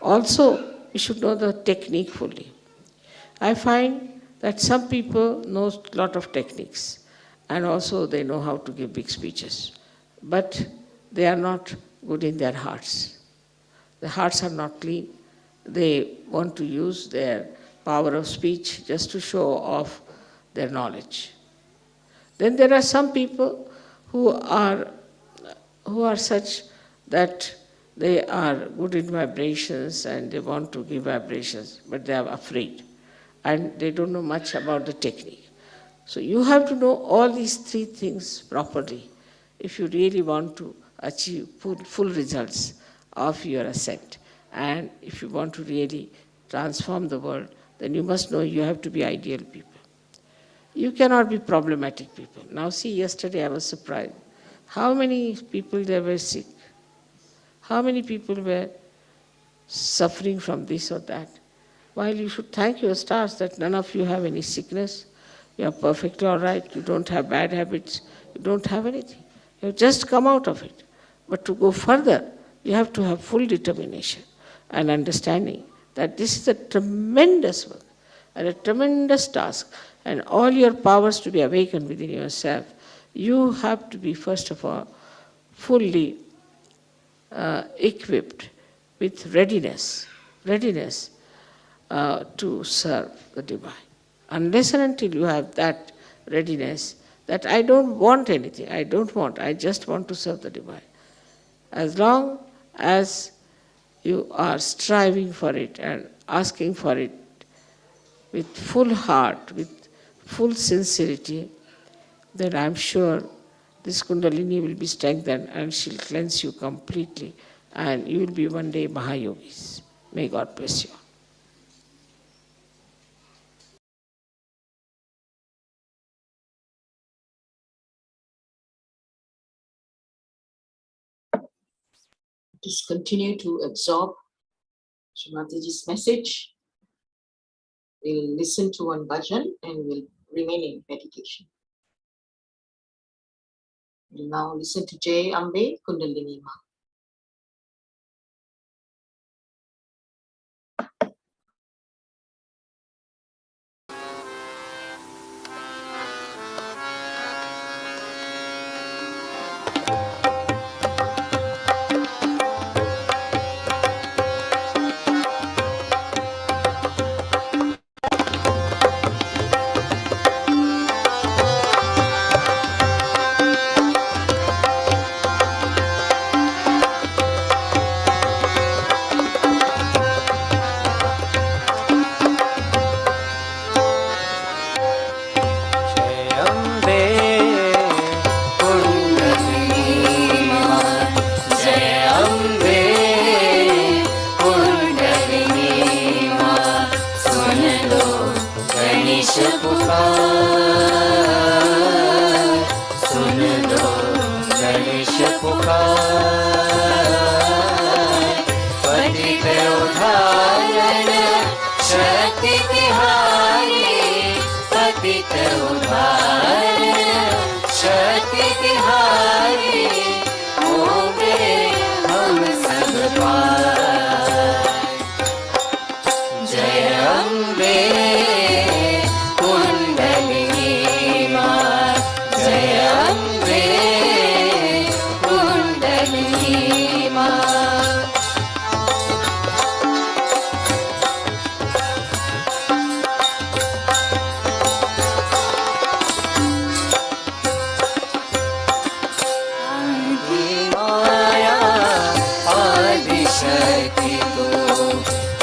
Also, we should know the technique fully. I find that some people know a lot of techniques, and also they know how to give big speeches, but they are not good in their hearts. The hearts are not clean. They want to use their power of speech just to show off their knowledge. Then there are some people who are such that they are good in vibrations and they want to give vibrations, but they are afraid and they don't know much about the technique. So you have to know all these three things properly if you really want to achieve full results of your ascent. And if you want to really transform the world, then you must know you have to be ideal people. You cannot be problematic people. Now see, yesterday I was surprised. How many people there were sick? How many people were suffering from this or that? While you should thank your stars that none of you have any sickness, you are perfectly all right, you don't have bad habits, you don't have anything. You have just come out of it. But to go further, you have to have full determination and understanding that this is a tremendous work and a tremendous task, and all your powers to be awakened within yourself. You have to be, first of all, fully equipped with readiness to serve the divine. Unless and until you have that readiness, that I don't want anything, I just want to serve the divine. As long as you are striving for it and asking for it with full heart, with full sincerity, then I am sure this Kundalini will be strengthened and she'll cleanse you completely, and you will be one day Mahayogis. May God bless you.
Just continue to absorb Shri Mataji's message. We'll listen to one bhajan and we'll remain in meditation. We'll now listen to Jai Ambe Kundalini Ma.
शक्ति तिहारी पतित पतित उद्धारण शक्ति तिहारी होंगे हम सब पार। जय अम्बे कुंडलिनी मां, जय अम्बे कुंडलिनी मां। शक्ति तू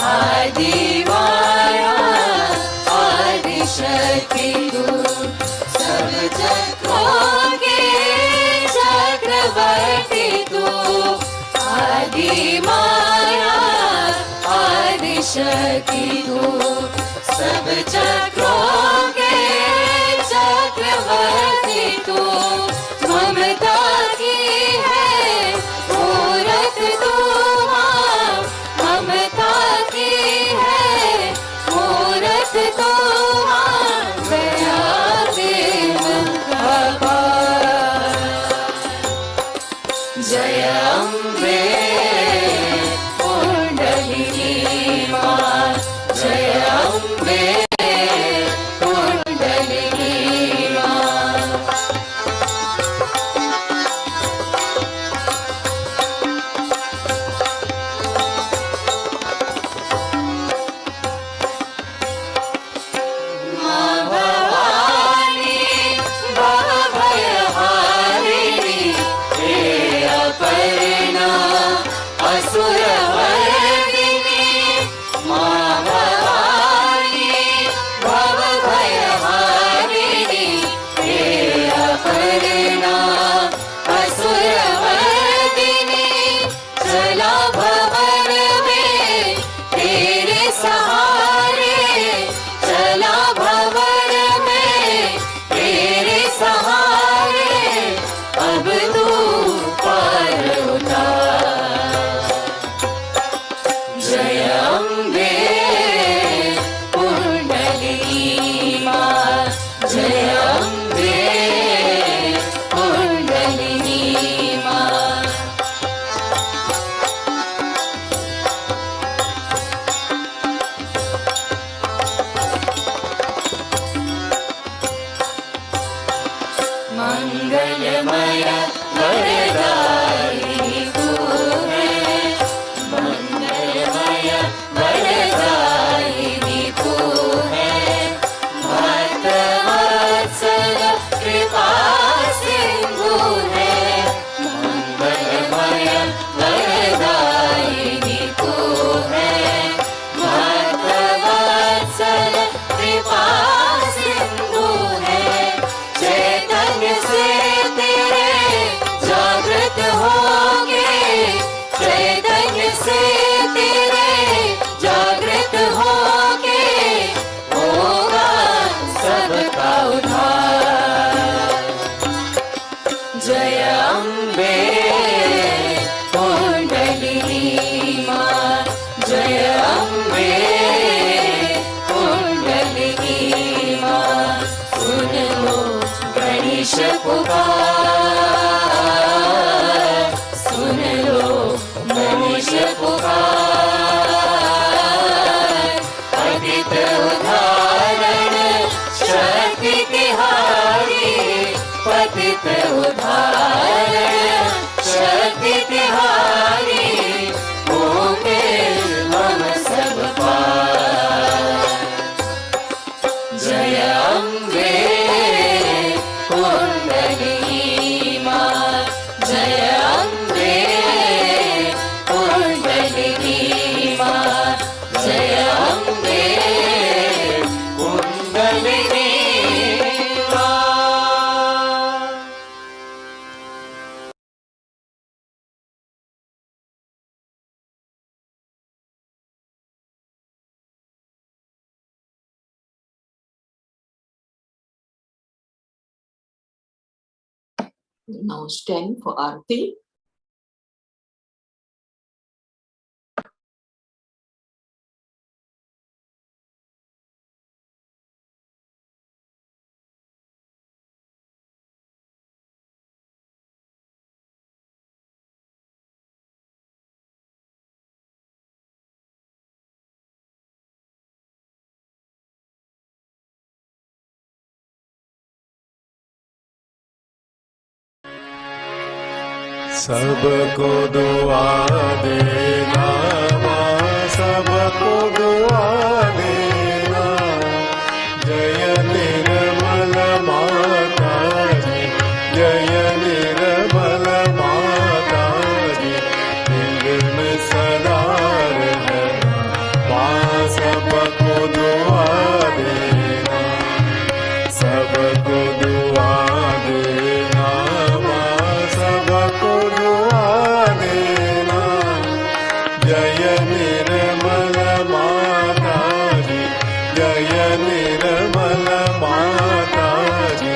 आदि माया, आदि शक्ति तू सब चक्रों के चक्रवर्ती तू आदि माया, आदि शक्ति तू सब चक्रों के चक्रवर्ती तू। ममता की है मूरत तू, ममता की है मूरत तू, दया देव अपार। जय अम्बे कुंडलिनी मां, जय अम्बे कुंडलिनी मां। असुरवर्दिनी मां भवानी भव भयहारिणी हे अपर्णा असुरवर्दिनी। चला भवन में तेरे सहारे, चला भवन में तेरे सहारे, अब तू पार उतार। जय अम्बे कुंडलिनी मां, जय अम्बे कुंडलिनी मां। मंगलमय वरदायिनी तू है, मंगलमय वरदायिनी तू है। भक्तवत्सल कृपा सिंधु है, मंगलमय वरदायिनी तू है। भक्तवत्सल कृपा सिंधु है। चैतन्य से तेरे जागृत होंगे, चैतन्य से तेरे जागृत होंगे, होगा सबका उद्धार। जय अम्बे कुंडलिनी मां, जय अम्बे कुंडलिनी मां। सुन लो गणेश पुकार, सुन लो गणेश पुकार। पतित उद्धारण शक्ति तिहारी, पतित उद्धारण शक्ति तिहारी होंगे हम सब पार। जय अम्बे कुंडलिनी मां, जय अम्बे कुंडलिनी मां, जय अम्बे कुंडलिनी मां।
Now stand for Aarti.
सबको दुआ देना माँ, सबको दुआ देना। जय निर्मल माता जी, जय निर्मल माता जी, दिल में सदा रहना माँ, सबको दुआ देना, सबको दुआ देना माँ, सबको दुआ देना। जय निर्मल माता जी, जय निर्मल माता जी,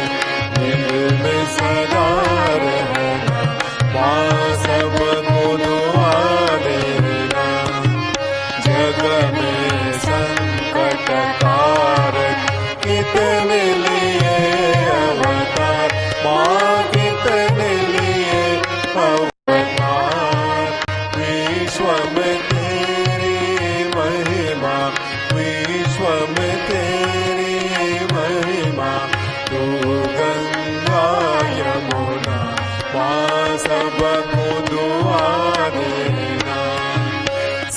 दिल में सदा रहना माँ, सबको दुआ देना। जग में संकट कारक कितने लिए अवतार माँ, कितने लिए अवतार। विश्व में तेरी महिमा, विश्व में तेरी महिमा, तू गंगा यमुना माँ, सबको दुआ देना,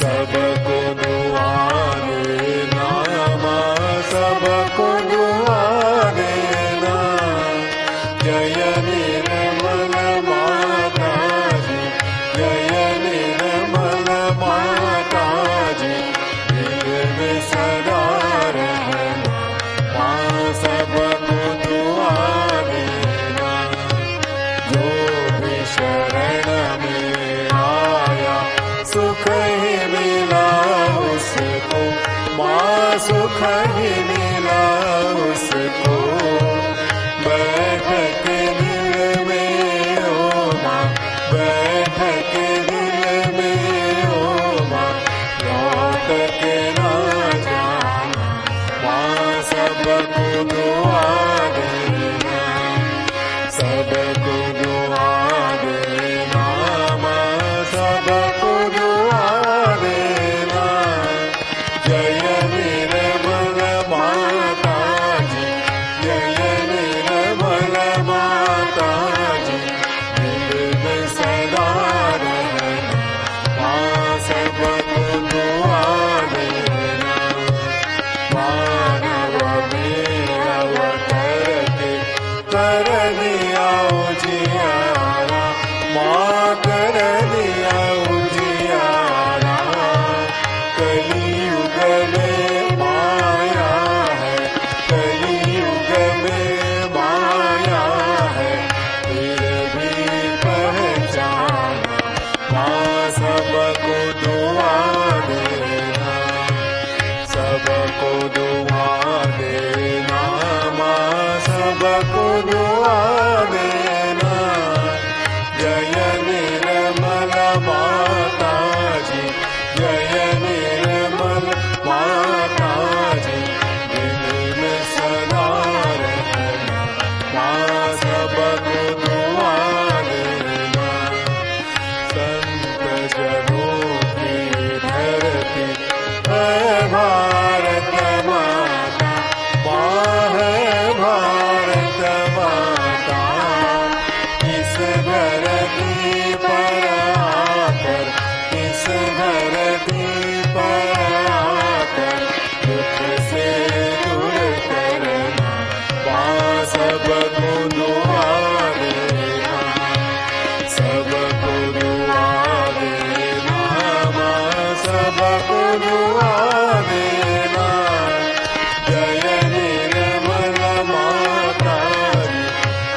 सबको दुआ देना माँ, सबको दुआ देना। जय निर्मल माता जी, जय निर्मल माता जी, दिल में सदा रहना माँ, सबको दुआ देना। जो भी शरण में आया सुख ही मिला उसको माँ, सुख ही मिला उसको। बैठ के दिल में ओ माँ, बैठ के दिल में ओ माँ, लौट के ना जाना माँ, सबको दुआ देना, सबको दुआ देना माँ, सबको दुआ देना। जय निर्मल माता जी, जय निर्मल माता जी, दिल में सदा रहना माँ, सबको दुआ देना। मानव में अवतर के कर दिया उजियारा माँ, कर दिया उजियारा। कलियुग में माया है, कलियुग में माया है, फिर भी पहचाना माँ, सबको दुआ देना, सबको दुआ देना माँ, सबको दुआ देना। जय निर्मल माता जी, जय निर्मल माता जी, दिल में सदा रहना माँ, सबको दुआ देना। संत जनों की धरती है भारत माता माँ, है भारत माता। इस धरती पर आकर, इस धरती पर आकर, दुख से दूर करना माँ, सबको दुआ देना, सबको दुआ देना माँ, सबको दुआ देना। जय निर्मल माता जी,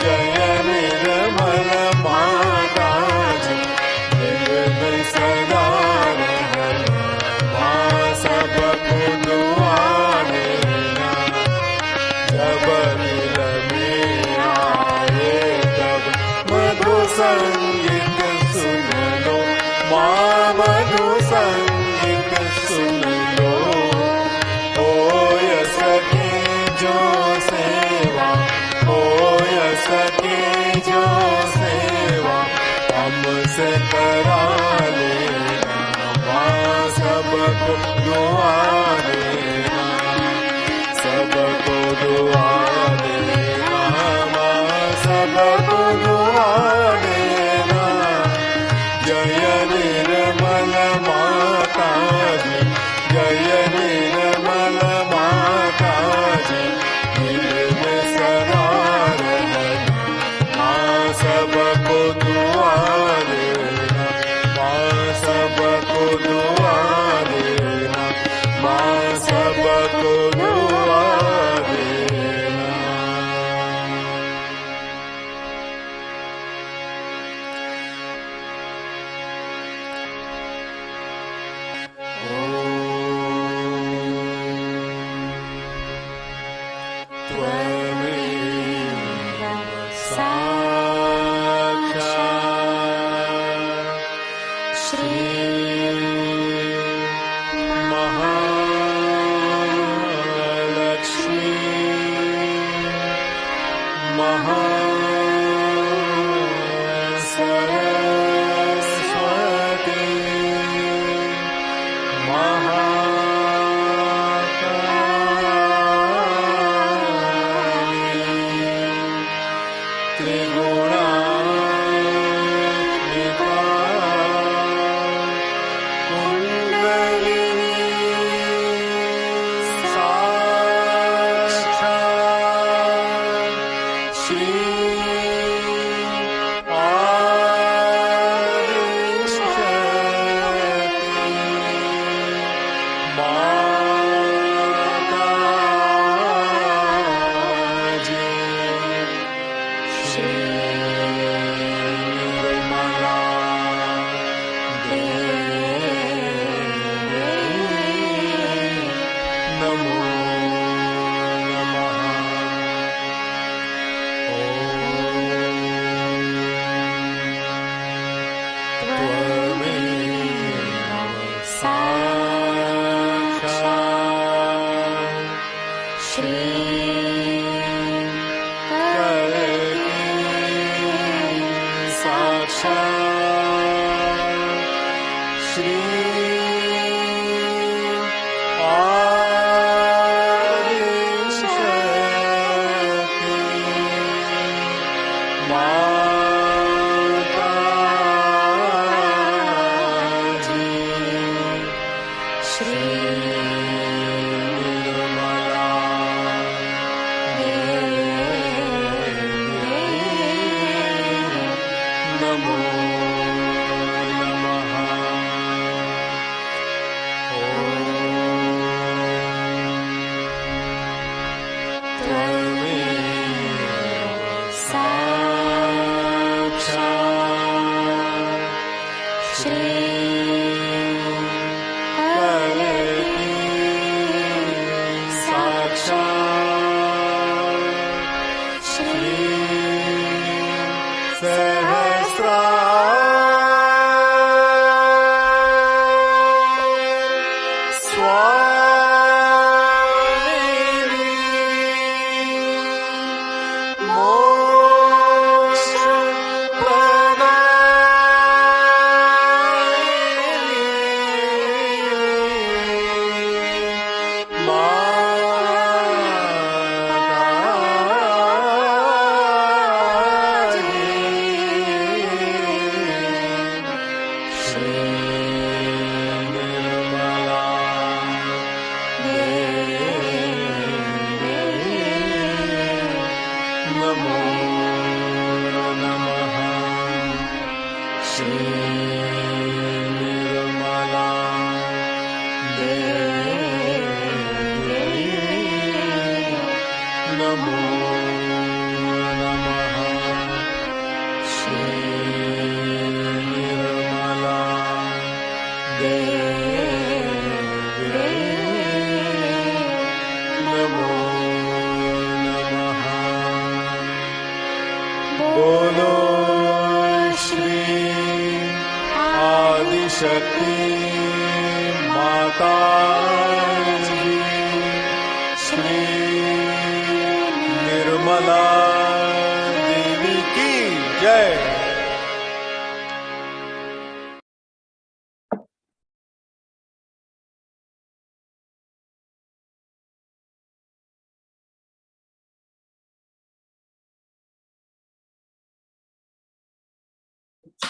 जय निर्मल माता जी, दिल में सदा रहना माँ, सबको दुआ देना। जब दिल में आए तब मधु संगीत सुन लो माँ, मधु संगीत सुन लो। होय सके जो सेवा, होय सके जो सेवा, हमसे करा लेना माँ, सबको दुआ देना, सबको दुआ देना माँ, सबको दुआ देना।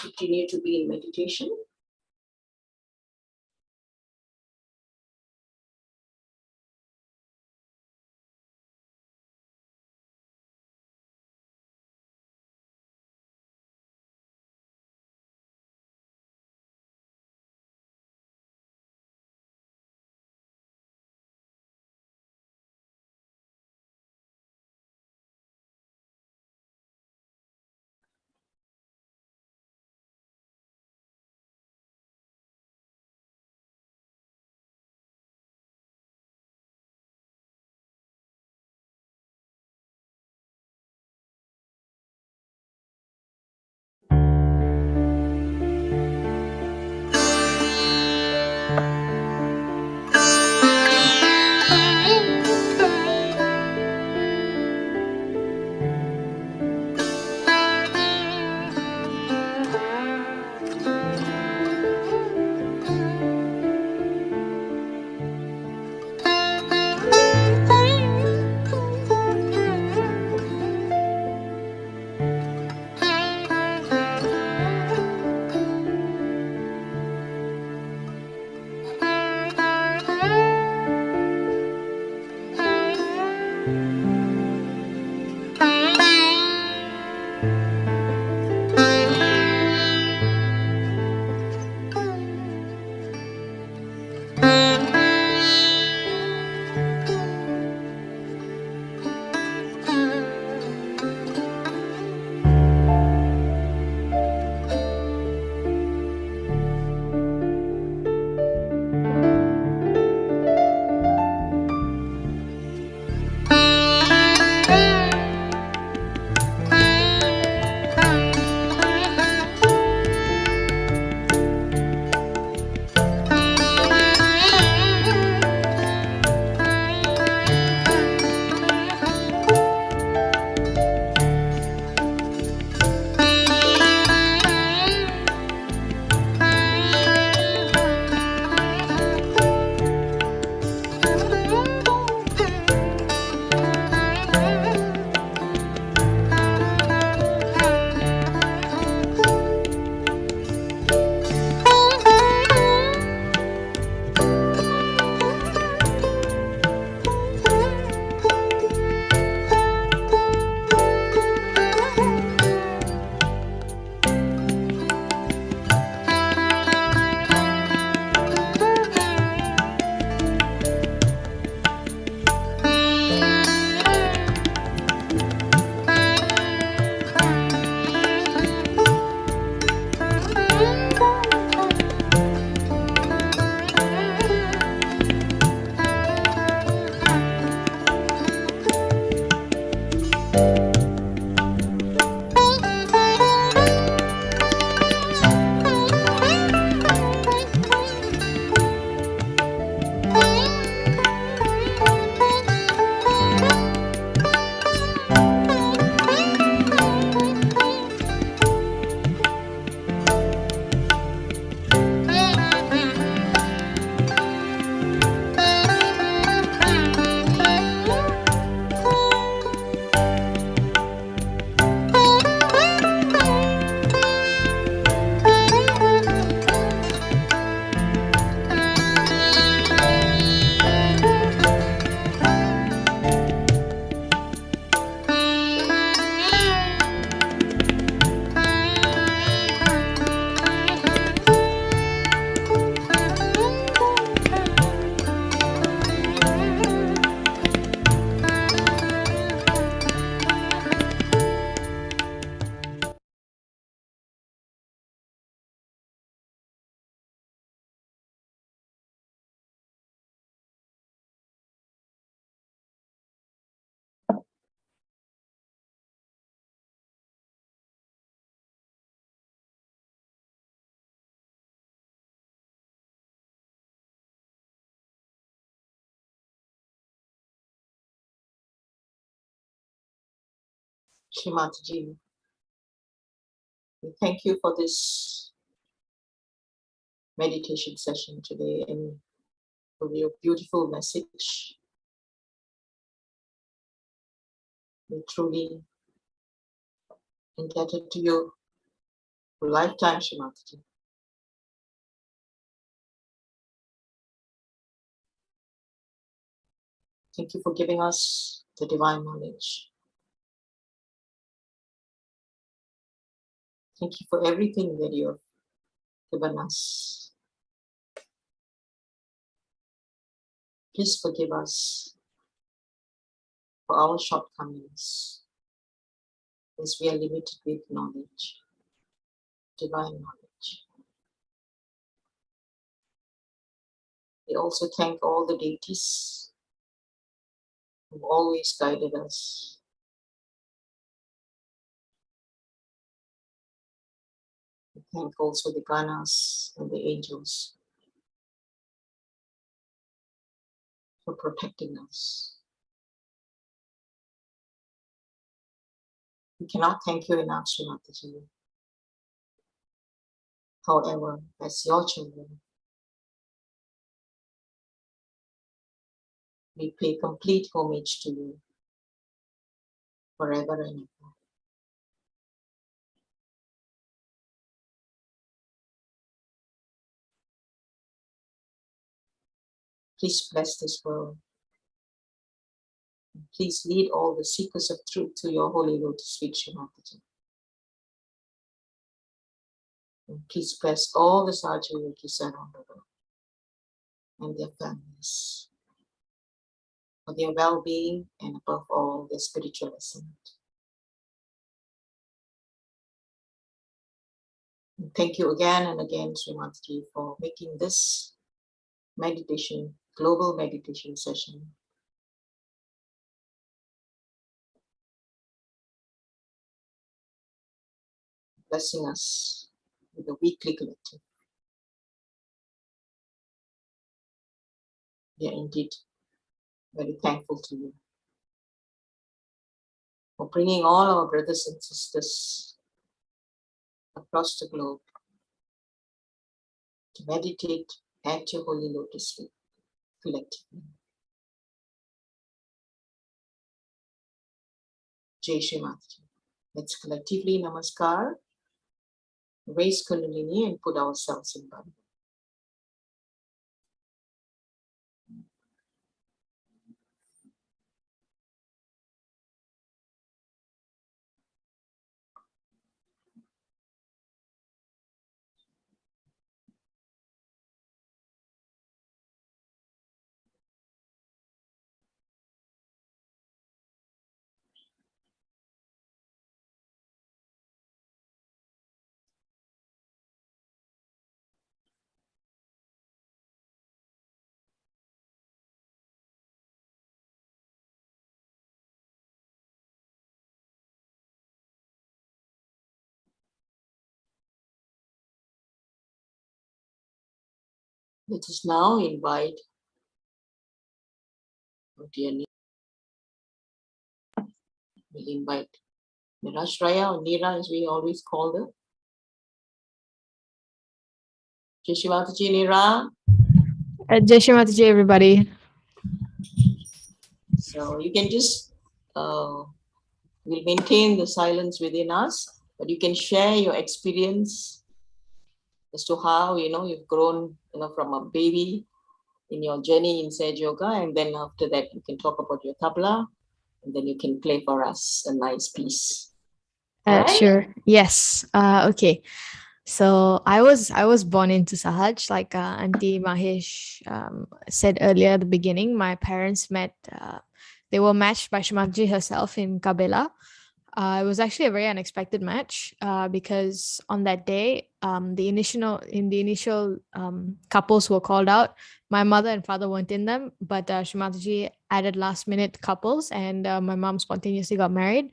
Continue to be in meditation. Shri Mataji, we thank you for this meditation session today and for your beautiful message. We're truly indebted to you for a lifetime, Shri Mataji. Thank you for giving us the divine knowledge. Thank you for everything that you have given us. Please forgive us for our shortcomings, as we are limited with knowledge, divine knowledge. We also thank all the deities who always guided us. We thank also the ganas and the angels for protecting us. We cannot thank you enough, Shri Mataji. However, as your children, we pay complete homage to you forever and ever. Please bless this world. Please lead all the seekers of truth to your holy lotus feet, Shri Mataji. And please bless all the Sahaja Yogis around the world and their families for their well-being and above all their spiritual ascent. And thank you again and again, Shri Mataji, for making this meditation, global meditation session blessing us with a weekly collective. We are indeed very thankful to you for bringing all our brothers and sisters across the globe to meditate at your holy lotus feet collectively. Jai Shri Mataji. Let's collectively namaskar, raise Kundalini and put ourselves in body. Let us now invite our dear Nira. We'll invite Nira Shraya, or Nira as we always call her. Jai Shri Mataji, Nira.
Jai Shri Mataji, everybody.
So you can just, we'll maintain the silence within us, but you can share your experience as to how, you've grown, from a baby in your journey in Sahaja Yoga, and then after that you can talk about your tabla, and then you can play for us a nice piece. Right?
Sure. Yes. Okay. So I was born into Sahaj, like Auntie Mahesh said earlier at the beginning. My parents met. They were matched by Shri Mataji herself in Kabela. It was actually a very unexpected match because on that day, the initial couples were called out. My mother and father weren't in them, but Shri Mataji added last minute couples, and my mom spontaneously got married.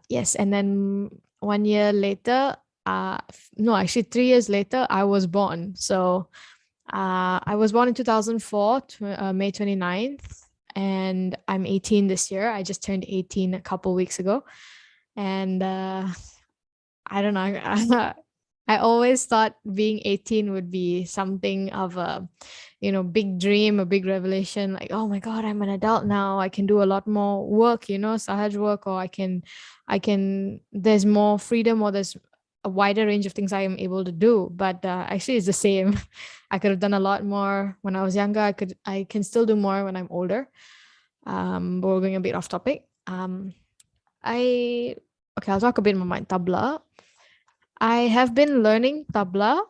Yes, and then 1 year later, no, actually 3 years later, I was born. So I was born in 2004, May 29th. and I'm 18 this year. I just turned 18 a couple weeks ago. And I don't know. I always thought being 18 would be something of a, big dream, a big revelation. Like, oh my God, I'm an adult now. I can do a lot more work, Sahaj work, or there's more freedom, or there's a wider range of things I am able to do. But actually, it's the same. I could have done a lot more when I was younger. I can still do more when I'm older. But we're going a bit off topic. I'll talk a bit about my tabla. I have been learning tabla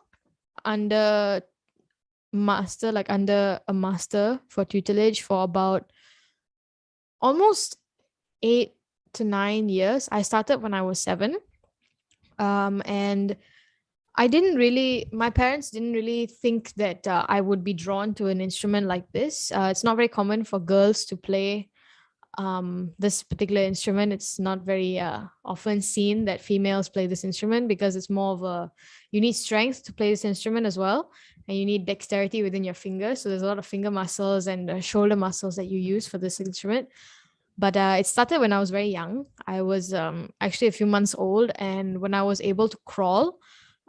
under a master for tutelage for about almost 8 to 9 years. I started when I was 7. And my parents didn't really think that I would be drawn to an instrument like this. It's not very common for girls to play this particular instrument. It's not very often seen that females play this instrument, because it's more of you need strength to play this instrument as well, and you need dexterity within your fingers. So there's a lot of finger muscles and shoulder muscles that you use for this instrument. But it started when I was very young. I was actually a few months old, and when I was able to crawl,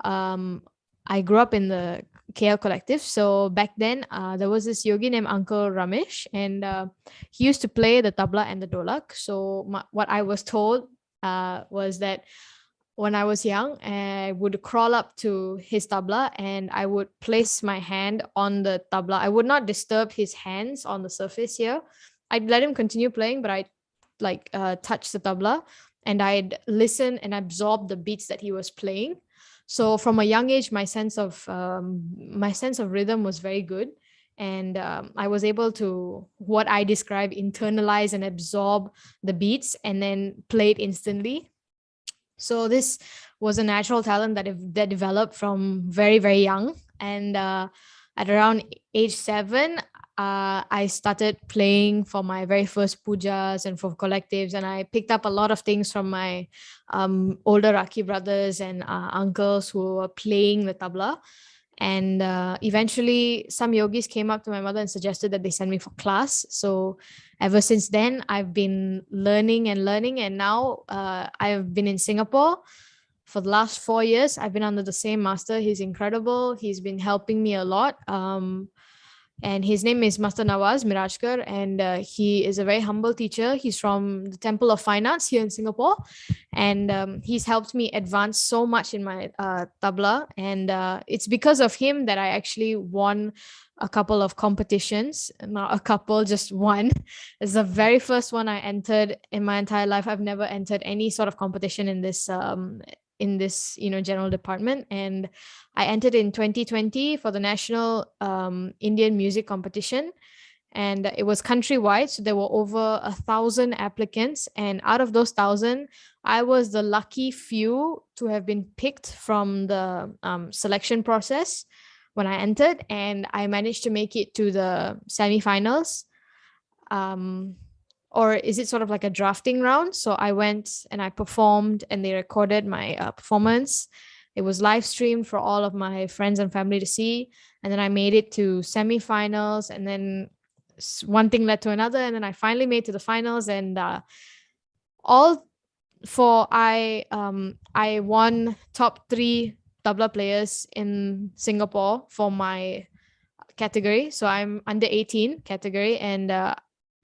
I grew up in the KL collective. So back then, there was this yogi named Uncle Ramesh, and he used to play the tabla and the dolak. So what I was told was that when I was young, I would crawl up to his tabla and I would place my hand on the tabla. I would not disturb his hands on the surface here. I'd let him continue playing, but I'd touch the tabla, and I'd listen and absorb the beats that he was playing. So from a young age, my sense of rhythm was very good, and I was able to, what I describe, internalize and absorb the beats and then play it instantly. So this was a natural talent that developed from very, very young. And at around age 7, I started playing for my very first pujas and for collectives, and I picked up a lot of things from my older Raki brothers and uncles who were playing the tabla. And eventually some yogis came up to my mother and suggested that they send me for class. So ever since then, I've been learning, and now I've been in Singapore for the last 4 years. I've been under the same master. He's incredible. He's been helping me a lot. And his name is Master Nawaz Mirajkar, and he is a very humble teacher. He's from the Temple of Fine Arts here in Singapore, and he's helped me advance so much in my tabla. And it's because of him that I actually won a couple of competitions. Not a couple, just one. It's the very first one I entered in my entire life. I've never entered any sort of competition in this general department, and I entered in 2020 for the national Indian music competition, and it was countrywide. So there were over 1,000 applicants, and out of those 1,000, I was the lucky few to have been picked from the selection process when I entered, and I managed to make it to the semi-finals. Or is it sort of like a drafting round? So I went and I performed, and they recorded my performance. It was live streamed for all of my friends and family to see. And then I made it to semi-finals, and then one thing led to another. And then I finally made to the finals, and I won top 3 tabla players in Singapore for my category. So I'm under 18 category, and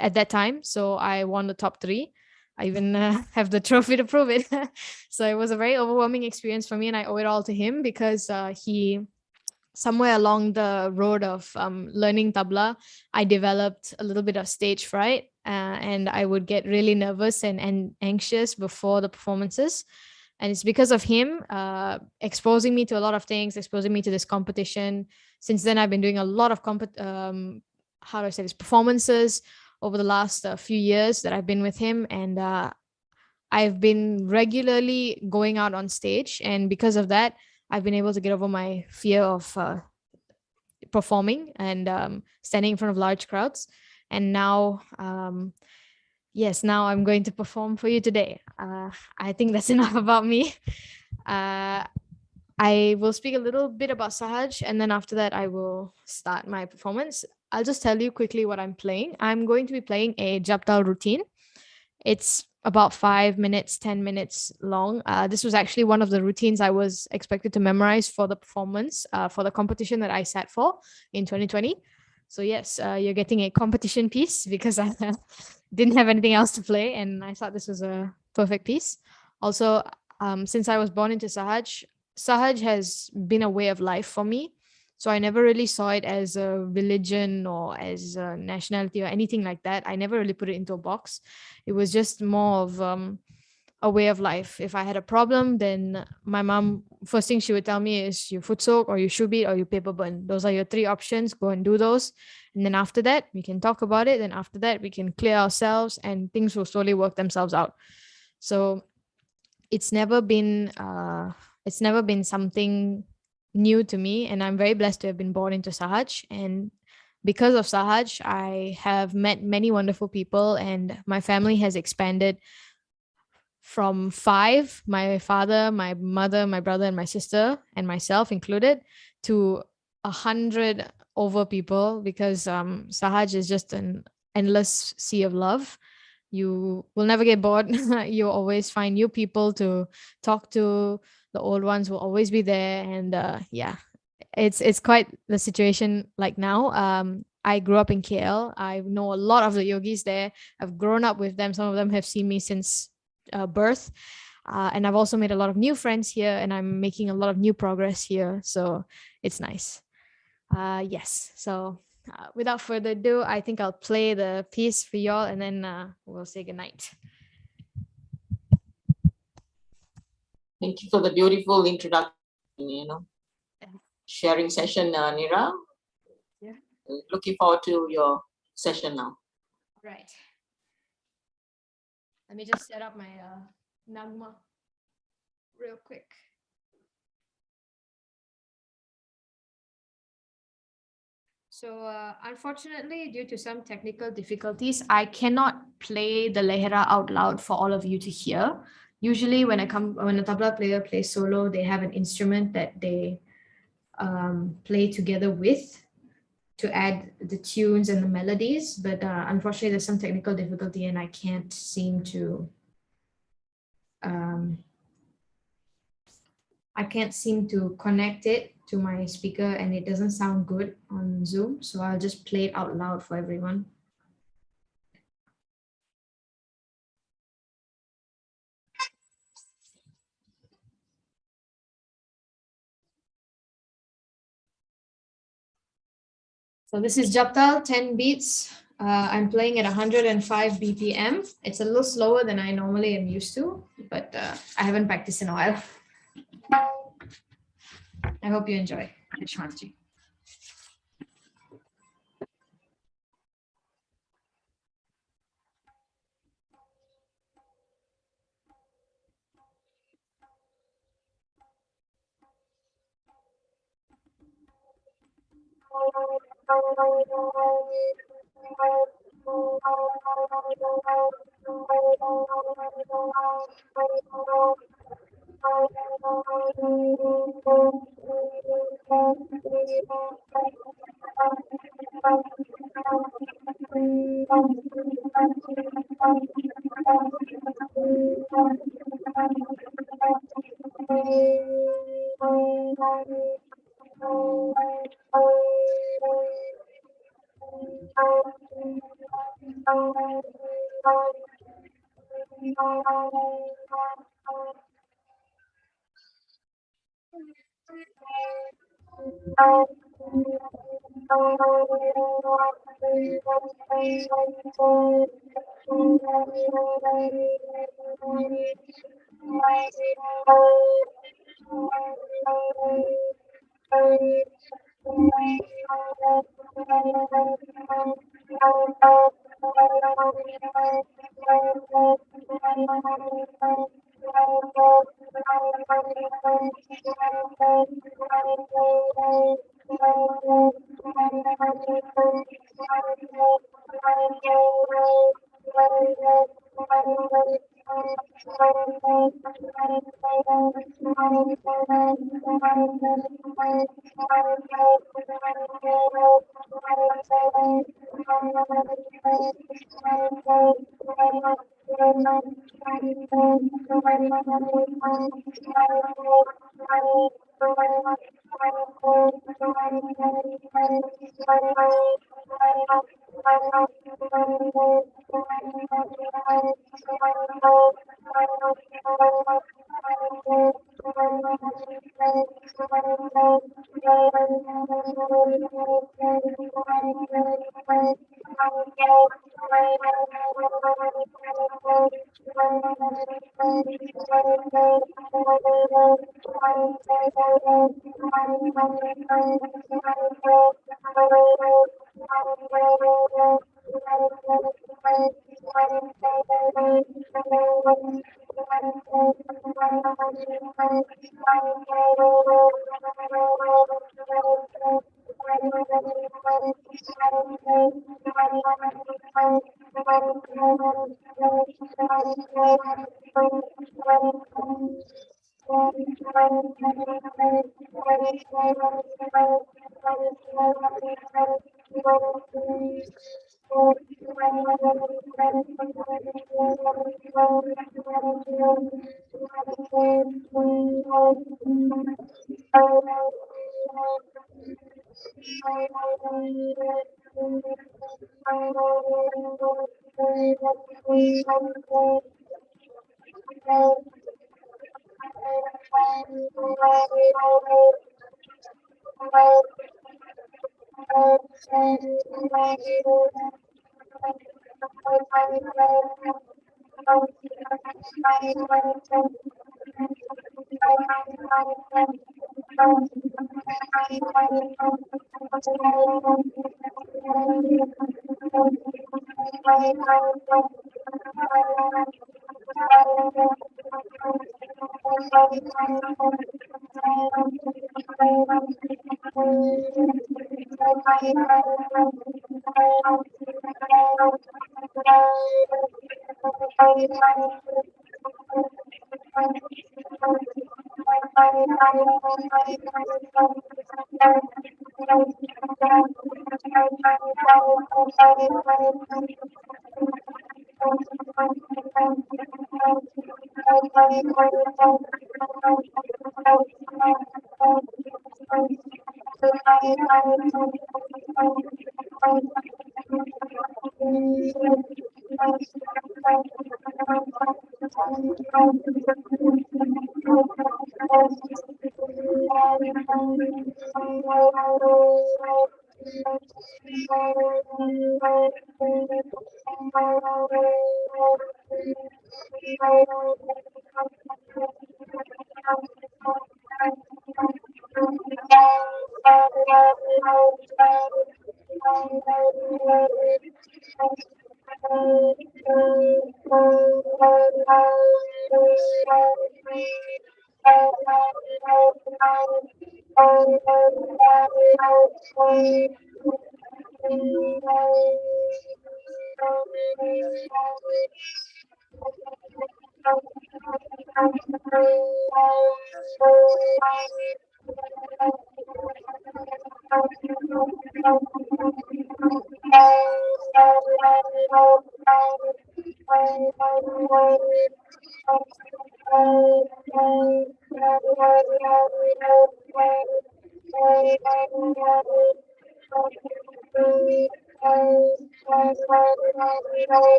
at that time, so I won the top 3. I even have the trophy to prove it. So it was a very overwhelming experience for me, and I owe it all to him, because he, somewhere along the road of learning tabla, I developed a little bit of stage fright, and I would get really nervous and anxious before the performances. And it's because of him exposing me to a lot of things, exposing me to this competition. Since then, I've been doing a lot of performances over the last few years that I've been with him, and I've been regularly going out on stage, and because of that, I've been able to get over my fear of performing and standing in front of large crowds. And now, now I'm going to perform for you today. I think that's enough about me. I will speak a little bit about Sahaj, and then after that, I will start my performance. I'll just tell you quickly what I'm playing. I'm going to be playing a Japtal routine. It's about 5 minutes, 10 minutes long. This was actually one of the routines I was expected to memorize for the performance, for the competition that I sat for in 2020. So, yes, you're getting a competition piece because I didn't have anything else to play, and I thought this was a perfect piece. Also, since I was born into Sahaj has been a way of life for me. So I never really saw it as a religion or as a nationality or anything like that. I never really put it into a box. It was just more of a way of life. If I had a problem, then my mom, first thing she would tell me is you foot soak or you shoe beat or you paper burn. Those are your three options. Go and do those. And then after that, we can talk about it. Then after that, we can clear ourselves and things will slowly work themselves out. So it's never been something new to me, and I'm very blessed to have been born into Sahaj. And because of Sahaj, I have met many wonderful people, and my family has expanded from 5, my father, my mother, my brother, and my sister, and myself included, to 100 over people, because Sahaj is just an endless sea of love. You will never get bored. You'll always find new people to talk to. The old ones will always be there, and yeah, it's quite the situation like now. I grew up in KL. I know a lot of the yogis there. I've grown up with them. Some of them have seen me since birth, and I've also made a lot of new friends here, and I'm making a lot of new progress here. So it's nice. Yes. So without further ado, I think I'll play the piece for y'all, and then we'll say goodnight.
Thank you for the beautiful introduction, sharing session, Nira.
Yeah.
Looking forward to your session now.
Right. Let me just set up my Nagma real quick. So unfortunately, due to some technical difficulties, I cannot play the Lehera out loud for all of you to hear. Usually when a tabla player plays solo, they have an instrument that they play together with to add the tunes and the melodies. But unfortunately, there's some technical difficulty and I can't seem to connect it to my speaker, and it doesn't sound good on Zoom. So I'll just play it out loud for everyone. So this is Japtal, 10 beats. I'm playing at 105 BPM. It's a little slower than I normally am used to, but I haven't practiced in a while. I hope you enjoy. Shantji.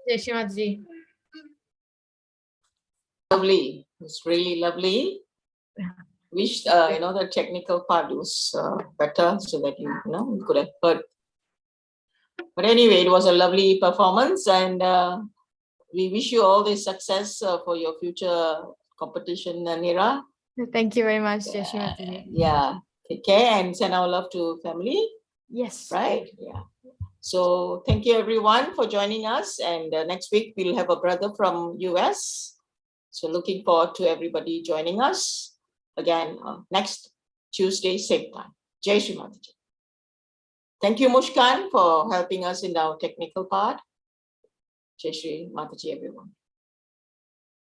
Jai Shri Mataji.
Lovely. It's really lovely. Wish the technical part was better so that you could have heard. But anyway, it was a lovely performance, and we wish you all the success for your future competition, Nira.
Thank you very much, Jai Shri Mataji.
Yeah. Take care and send our love to family.
Yes.
Right? Yeah. So thank you everyone for joining us. And next week we'll have a brother from US. So looking forward to everybody joining us again next Tuesday, same time. Jai Shri Mataji. Thank you, Mushkan, for helping us in our technical part. Jai Shri Mataji, everyone.